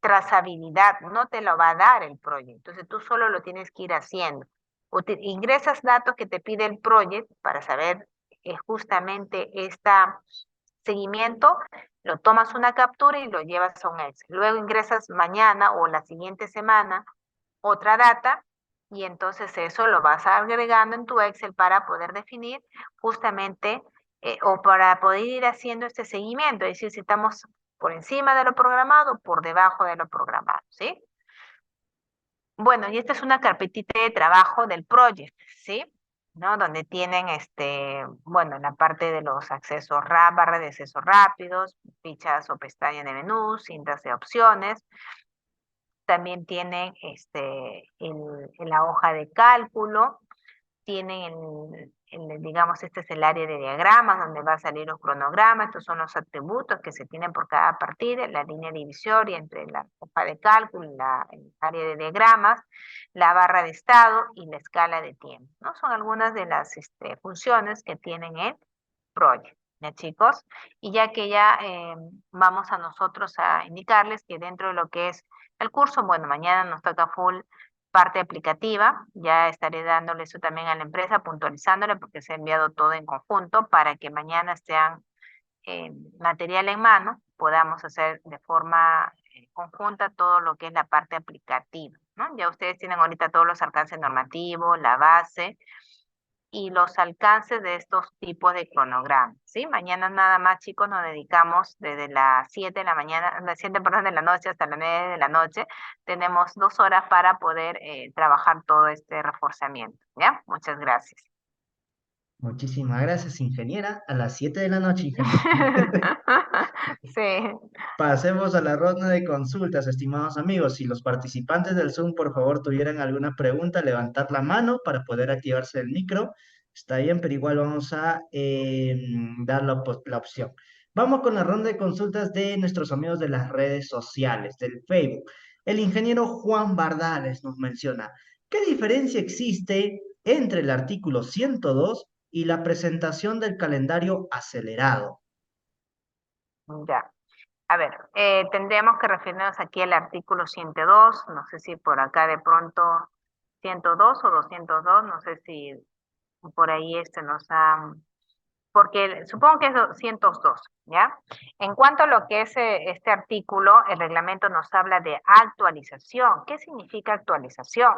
trazabilidad, no te lo va a dar el proyecto. Entonces tú solo lo tienes que ir haciendo. Ingresas datos que te pide el proyecto para saber justamente este seguimiento, lo tomas una captura y lo llevas a un Excel. Luego ingresas mañana o la siguiente semana otra data y entonces eso lo vas agregando en tu Excel para poder definir justamente o para poder ir haciendo este seguimiento, es decir, si estamos por encima de lo programado, por debajo de lo programado, ¿sí? Bueno, y esta es una carpetita de trabajo del project, ¿sí? ¿No? Donde tienen, bueno, la parte de los accesos barra de accesos rápidos, fichas o pestañas de menú, cintas de opciones. También tienen en la hoja de cálculo, tienen digamos, este es el área de diagramas donde va a salir los cronogramas, estos son los atributos que se tienen por cada partida, la línea divisoria entre la hoja de cálculo y el área de diagramas, la barra de estado y la escala de tiempo, ¿no? Son algunas de las funciones que tienen el project, ¿ya chicos? Y ya que ya vamos a nosotros a indicarles que dentro de lo que es el curso, bueno, mañana nos toca full parte aplicativa, ya estaré dándole eso también a la empresa, puntualizándole porque se ha enviado todo en conjunto para que mañana sean material en mano, podamos hacer de forma conjunta todo lo que es la parte aplicativa, ¿no? Ya ustedes tienen ahorita todos los alcances normativos, la base y los alcances de estos tipos de cronogramas, ¿sí? Mañana nada más, chicos, nos dedicamos desde las 7 de la mañana, las 7, perdón, de la noche hasta las 9 de la noche. Tenemos 2 horas para poder trabajar todo este reforzamiento, ¿ya? Muchas gracias. Muchísimas gracias, ingeniera. A las 7 de la noche, ingeniera. Sí. Pasemos a la ronda de consultas, estimados amigos. Si los participantes del Zoom, por favor, tuvieran alguna pregunta, levantar la mano para poder activarse el micro. Está bien, pero igual vamos a dar la opción. Vamos con la ronda de consultas de nuestros amigos de las redes sociales, del Facebook. El ingeniero Juan Bardales nos menciona, ¿qué diferencia existe entre el artículo 102 y la presentación del calendario acelerado? Ya. A ver, tendríamos que referirnos aquí al artículo 102, no sé si por acá de pronto 102 o 202, no sé si por ahí nos ha, porque supongo que es 202, ¿ya? En cuanto a lo que es este artículo, el reglamento nos habla de actualización. ¿Qué significa actualización?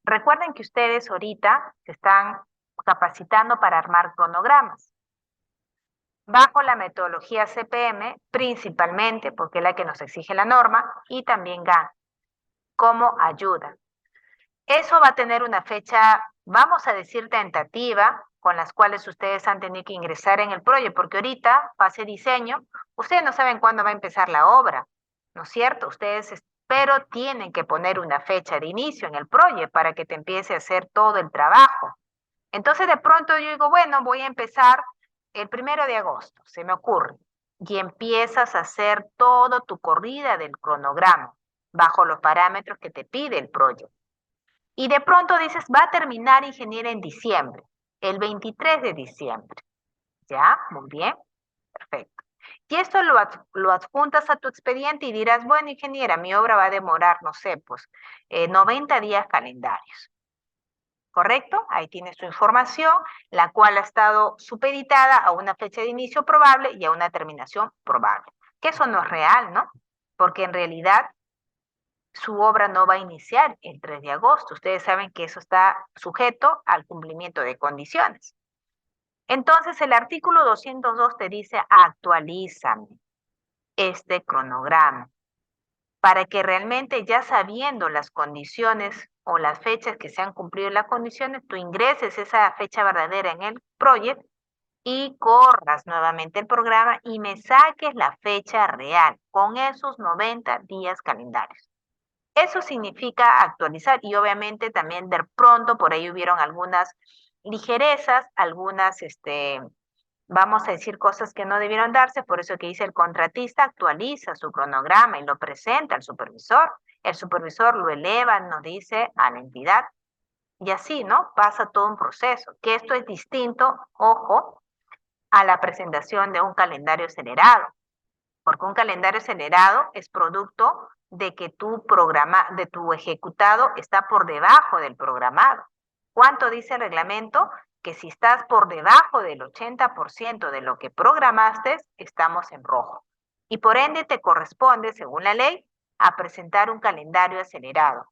Recuerden que ustedes ahorita se están capacitando para armar cronogramas bajo la metodología CPM, principalmente porque es la que nos exige la norma, y también GAN como ayuda. Eso va a tener una fecha, vamos a decir, tentativa, con las cuales ustedes han tenido que ingresar en el proyecto, porque ahorita, fase diseño, ustedes no saben cuándo va a empezar la obra, ¿no es cierto? Ustedes, pero tienen que poner una fecha de inicio en el proyecto para que te empiece a hacer todo el trabajo. Entonces, de pronto yo digo, bueno, voy a empezar el 1 de agosto, se me ocurre, y empiezas a hacer todo tu corrida del cronograma bajo los parámetros que te pide el proyecto. Y de pronto dices, va a terminar ingeniera en diciembre, el 23 de diciembre. ¿Ya? Muy bien. Perfecto. Y esto lo adjuntas a tu expediente y dirás, bueno, ingeniera, mi obra va a demorar, no sé, pues 90 días calendarios. ¿Correcto? Ahí tienes tu información, la cual ha estado supeditada a una fecha de inicio probable y a una terminación probable. Que eso no es real, ¿no? Porque en realidad su obra no va a iniciar el 3 de agosto. Ustedes saben que eso está sujeto al cumplimiento de condiciones. Entonces, el artículo 202 te dice, actualízame este cronograma para que realmente ya sabiendo las condiciones o las fechas que se han cumplido las condiciones, tú ingreses esa fecha verdadera en el proyecto y corras nuevamente el programa y me saques la fecha real con esos 90 días calendarios. Eso significa actualizar y obviamente también de pronto por ahí hubieron algunas ligerezas, algunas, vamos a decir cosas que no debieron darse, por eso que dice el contratista actualiza su cronograma y lo presenta al supervisor. El supervisor lo eleva, nos dice a la entidad y así, ¿no? Pasa todo un proceso, que esto es distinto, ojo, a la presentación de un calendario acelerado, porque un calendario acelerado es producto de que de tu ejecutado está por debajo del programado. ¿Cuánto dice el reglamento? Que si estás por debajo del 80% de lo que programaste, estamos en rojo. Y por ende te corresponde, según la ley, a presentar un calendario acelerado.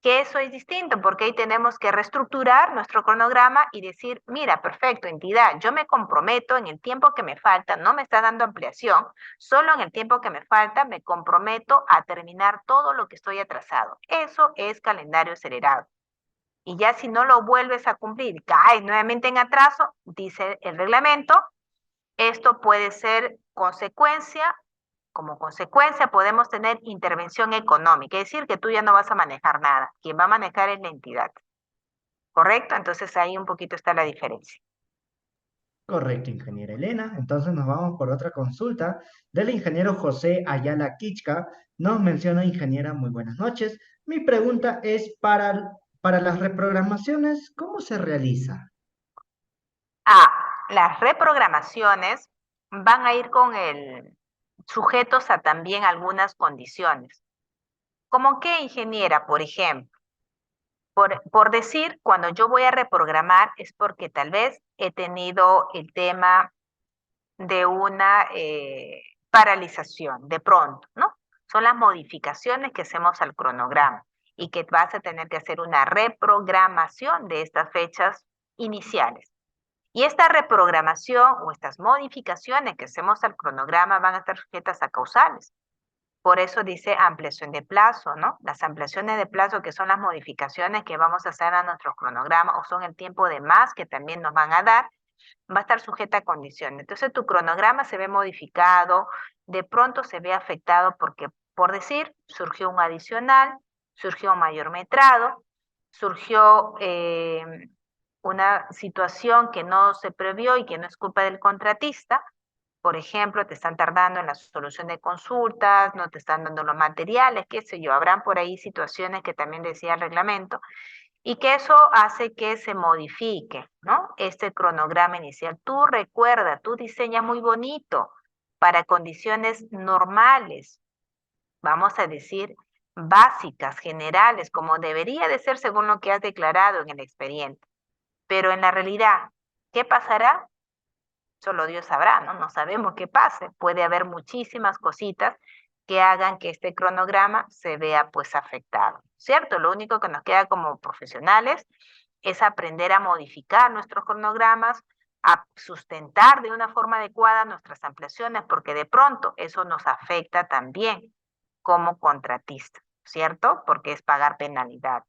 Que eso es distinto, porque ahí tenemos que reestructurar nuestro cronograma y decir, mira, perfecto, entidad, yo me comprometo en el tiempo que me falta, no me está dando ampliación, solo en el tiempo que me falta me comprometo a terminar todo lo que estoy atrasado. Eso es calendario acelerado. Y ya si no lo vuelves a cumplir, caes nuevamente en atraso, dice el reglamento, esto puede ser consecuencia. Como consecuencia podemos tener intervención económica, es decir, que tú ya no vas a manejar nada, quien va a manejar es la entidad, ¿correcto? Entonces ahí un poquito está la diferencia. Correcto, ingeniera Elena. Entonces nos vamos por otra consulta del ingeniero José Ayala Kichka. Nos menciona, ingeniera, muy buenas noches. Mi pregunta es para las reprogramaciones, ¿cómo se realiza? Las reprogramaciones van a ir con el sujetos a también algunas condiciones. ¿Cómo qué, ingeniera? Por ejemplo, por decir, cuando yo voy a reprogramar es porque tal vez he tenido el tema de una paralización de pronto, ¿no? Son las modificaciones que hacemos al cronograma y que vas a tener que hacer una reprogramación de estas fechas iniciales. Y esta reprogramación o estas modificaciones que hacemos al cronograma van a estar sujetas a causales. Por eso dice ampliación de plazo, ¿no? Las ampliaciones de plazo, que son las modificaciones que vamos a hacer a nuestros cronogramas o son el tiempo de más que también nos van a dar, va a estar sujeta a condiciones. Entonces tu cronograma se ve modificado, de pronto se ve afectado porque, por decir, surgió un adicional, surgió un mayor metrado, surgió una situación que no se previó y que no es culpa del contratista. Por ejemplo, te están tardando en la solución de consultas, no te están dando los materiales, qué sé yo, habrán por ahí situaciones que también decía el reglamento, y que eso hace que se modifique, ¿no? Este cronograma inicial. Tú recuerda, tú diseñas muy bonito para condiciones normales, vamos a decir, básicas, generales, como debería de ser según lo que has declarado en el expediente. Pero en la realidad, ¿qué pasará? Solo Dios sabrá, ¿no? No sabemos qué pase. Puede haber muchísimas cositas que hagan que este cronograma se vea pues afectado, ¿cierto? Lo único que nos queda como profesionales es aprender a modificar nuestros cronogramas, a sustentar de una forma adecuada nuestras ampliaciones, porque de pronto eso nos afecta también como contratista, ¿cierto? Porque es pagar penalidad.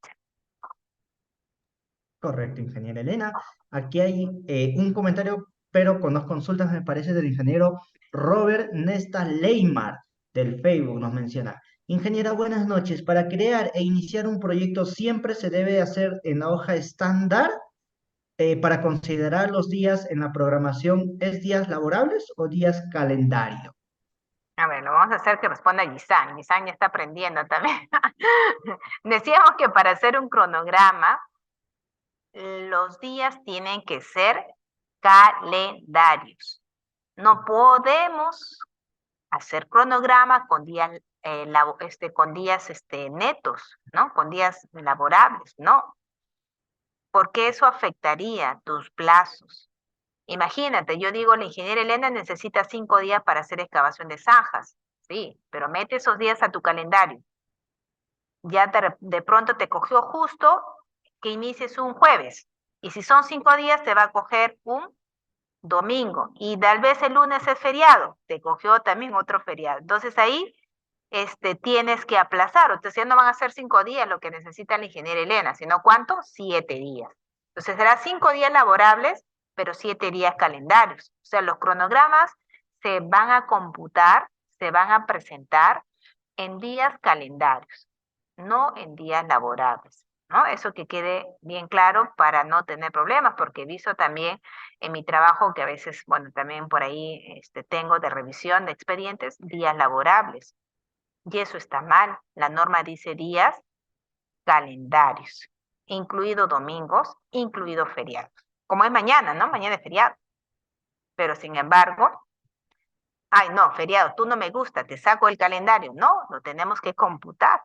Correcto, ingeniera Elena. Aquí hay un comentario, pero con dos consultas, me parece, del ingeniero Robert Nesta Leymar del Facebook. Nos menciona: ingeniera, buenas noches. Para crear e iniciar un proyecto siempre se debe hacer en la hoja estándar para considerar los días en la programación. ¿Es días laborables o días calendario? A ver, lo vamos a hacer que responda Gisán. Gisán ya está aprendiendo también. Decíamos que para hacer un cronograma, los días tienen que ser calendarios. No podemos hacer cronograma con días, con días netos, ¿no? Con días laborables, no, porque eso afectaría tus plazos. Imagínate, yo digo, la ingeniera Elena necesita 5 días para hacer excavación de zanjas, sí, pero mete esos días a tu calendario. Ya de pronto te cogió justo que inicies un jueves, y si son 5 días, te va a coger un domingo, y tal vez el lunes es feriado, te cogió también otro feriado. Entonces ahí tienes que aplazar, entonces ya no van a ser 5 días lo que necesita la ingeniera Elena, sino ¿cuánto? 7 días. Entonces será 5 días laborables, pero 7 días calendarios. O sea, los cronogramas se van a computar, se van a presentar en días calendarios, no en días laborables, ¿no? Eso que quede bien claro para no tener problemas, porque he visto también en mi trabajo que a veces, bueno, también por ahí tengo de revisión de expedientes días laborables, y eso está mal. La norma dice días calendarios, incluido domingos, incluido feriados. Como es mañana, ¿no? Mañana es feriado. Pero sin embargo, ay, no, feriado, tú no me gusta, te saco el calendario. No, lo tenemos que computar,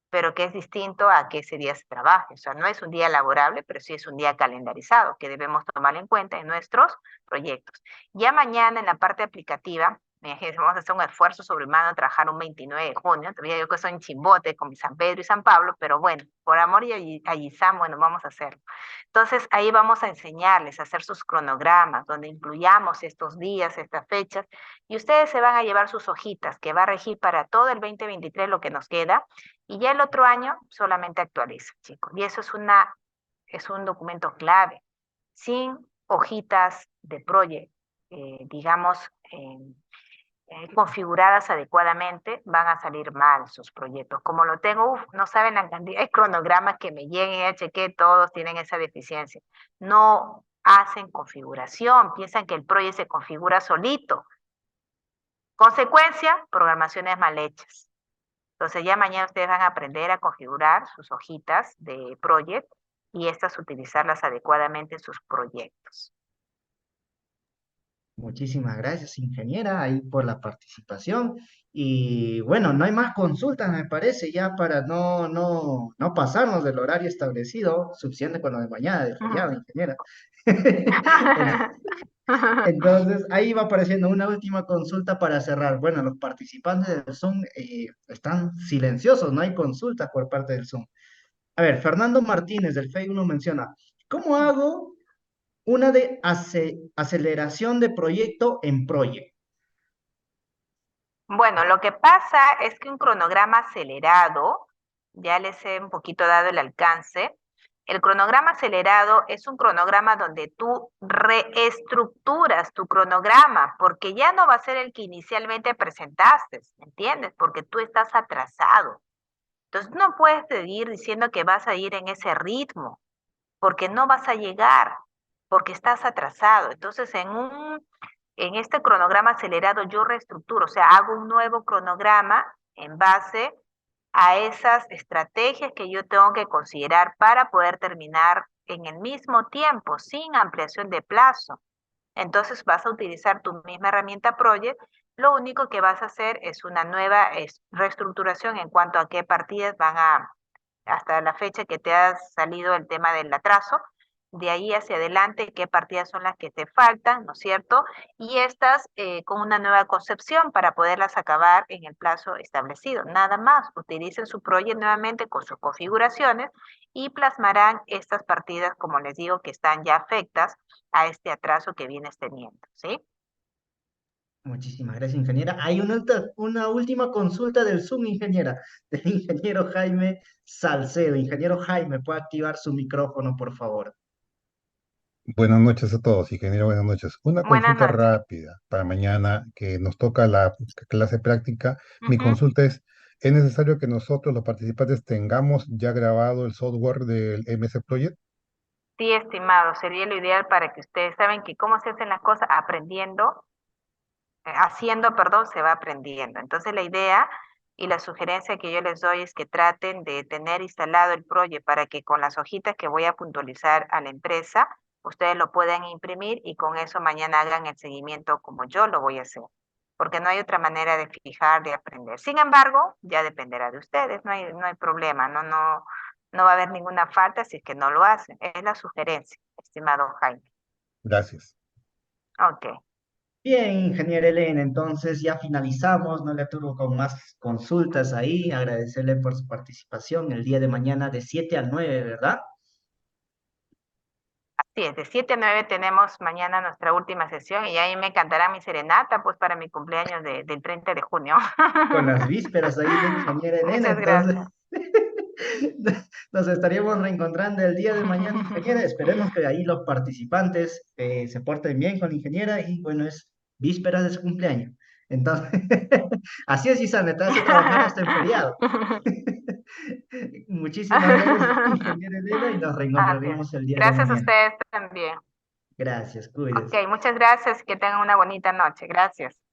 pero que es distinto a que ese día se trabaje. O sea, no es un día laborable, pero sí es un día calendarizado que debemos tomar en cuenta en nuestros proyectos. Ya mañana en la parte aplicativa, vamos a hacer un esfuerzo sobrehumano, trabajar un 29 de junio, todavía yo que soy en Chimbote con mi San Pedro y San Pablo, pero bueno, por amor y Ayizán, bueno, vamos a hacerlo. Entonces ahí vamos a enseñarles a hacer sus cronogramas, donde incluyamos estos días, estas fechas, y ustedes se van a llevar sus hojitas, que va a regir para todo el 2023 lo que nos queda, y ya el otro año solamente actualiza, chicos. Y eso es un documento clave. Sin hojitas de proyecto, digamos, configuradas adecuadamente, van a salir mal sus proyectos. Como lo tengo, no saben la cantidad de cronogramas que me lleguen, ya chequé, todos tienen esa deficiencia. No hacen configuración, piensan que el proyecto se configura solito. Consecuencia, programaciones mal hechas. Entonces ya mañana ustedes van a aprender a configurar sus hojitas de project y estas utilizarlas adecuadamente en sus proyectos. Muchísimas gracias, ingeniera, ahí por la participación. Y bueno, no hay más consultas, me parece, ya para no pasarnos del horario establecido, suficiente con lo de mañana, de feriado, ingeniera. Entonces, ahí va apareciendo una última consulta para cerrar. Bueno, los participantes del Zoom están silenciosos, no hay consultas por parte del Zoom. A ver, Fernando Martínez del Facebook nos menciona, ¿cómo hago una de aceleración de proyecto en Project? Bueno, lo que pasa es que un cronograma acelerado, ya les he un poquito dado el alcance. El cronograma acelerado es un cronograma donde tú reestructuras tu cronograma, porque ya no va a ser el que inicialmente presentaste, ¿me entiendes? Porque tú estás atrasado. Entonces no puedes seguir diciendo que vas a ir en ese ritmo, porque no vas a llegar, porque estás atrasado. Entonces en este cronograma acelerado yo reestructuro, o sea, hago un nuevo cronograma en base a esas estrategias que yo tengo que considerar para poder terminar en el mismo tiempo, sin ampliación de plazo. Entonces vas a utilizar tu misma herramienta Project. Lo único que vas a hacer es una nueva reestructuración en cuanto a qué partidas van a, hasta la fecha que te ha salido el tema del atraso, de ahí hacia adelante qué partidas son las que te faltan, ¿no es cierto? Y estas con una nueva concepción para poderlas acabar en el plazo establecido. Nada más, utilicen su proyecto nuevamente con sus configuraciones y plasmarán estas partidas, como les digo, que están ya afectas a este atraso que vienes teniendo, ¿sí? Muchísimas gracias, ingeniera. Hay una última consulta del Zoom, ingeniera, del ingeniero Jaime Salcedo. Ingeniero Jaime, ¿puede activar su micrófono, por favor? Buenas noches a todos, ingeniero, buenas noches. Una Buenas consulta noches. rápida para mañana que nos toca la clase práctica. Mi Ujú. consulta ¿es necesario que nosotros, los participantes, tengamos ya grabado el software del MS Project? Sí, estimado, sería lo ideal para que ustedes saben que cómo se hacen las cosas aprendiendo, haciendo, perdón, se va aprendiendo. Entonces la idea y la sugerencia que yo les doy es que traten de tener instalado el proyecto para que con las hojitas que voy a puntualizar a la empresa, ustedes lo puedan imprimir y con eso mañana hagan el seguimiento como yo lo voy a hacer. Porque no hay otra manera de fijar, de aprender. Sin embargo, ya dependerá de ustedes, no hay problema, no va a haber ninguna falta si es que no lo hacen. Es la sugerencia, estimado Jaime. Gracias. Ok. Bien, ingeniera Elena, entonces ya finalizamos, no le aturo con más consultas ahí, agradecerle por su participación el día de mañana de 7 a 9, ¿verdad? Sí, es de 7 a 9 tenemos mañana nuestra última sesión y ahí me cantará mi serenata, pues para mi cumpleaños del 30 de junio. Con las vísperas ahí de ingeniera Elena, Muchas entonces, gracias. Nos estaríamos reencontrando el día de mañana, ingeniera. Esperemos que ahí los participantes se porten bien con la ingeniera y bueno, es vísperas de su cumpleaños. Entonces, así es, Isabel, te hace trabajar hasta en feriado. Muchísimas gracias, ingeniera Elena, y nos Así es. reencontraremos el día de Gracias a mañana. ustedes también. Gracias, Ok, cuídese. muchas gracias. Que tengan una bonita noche. Gracias.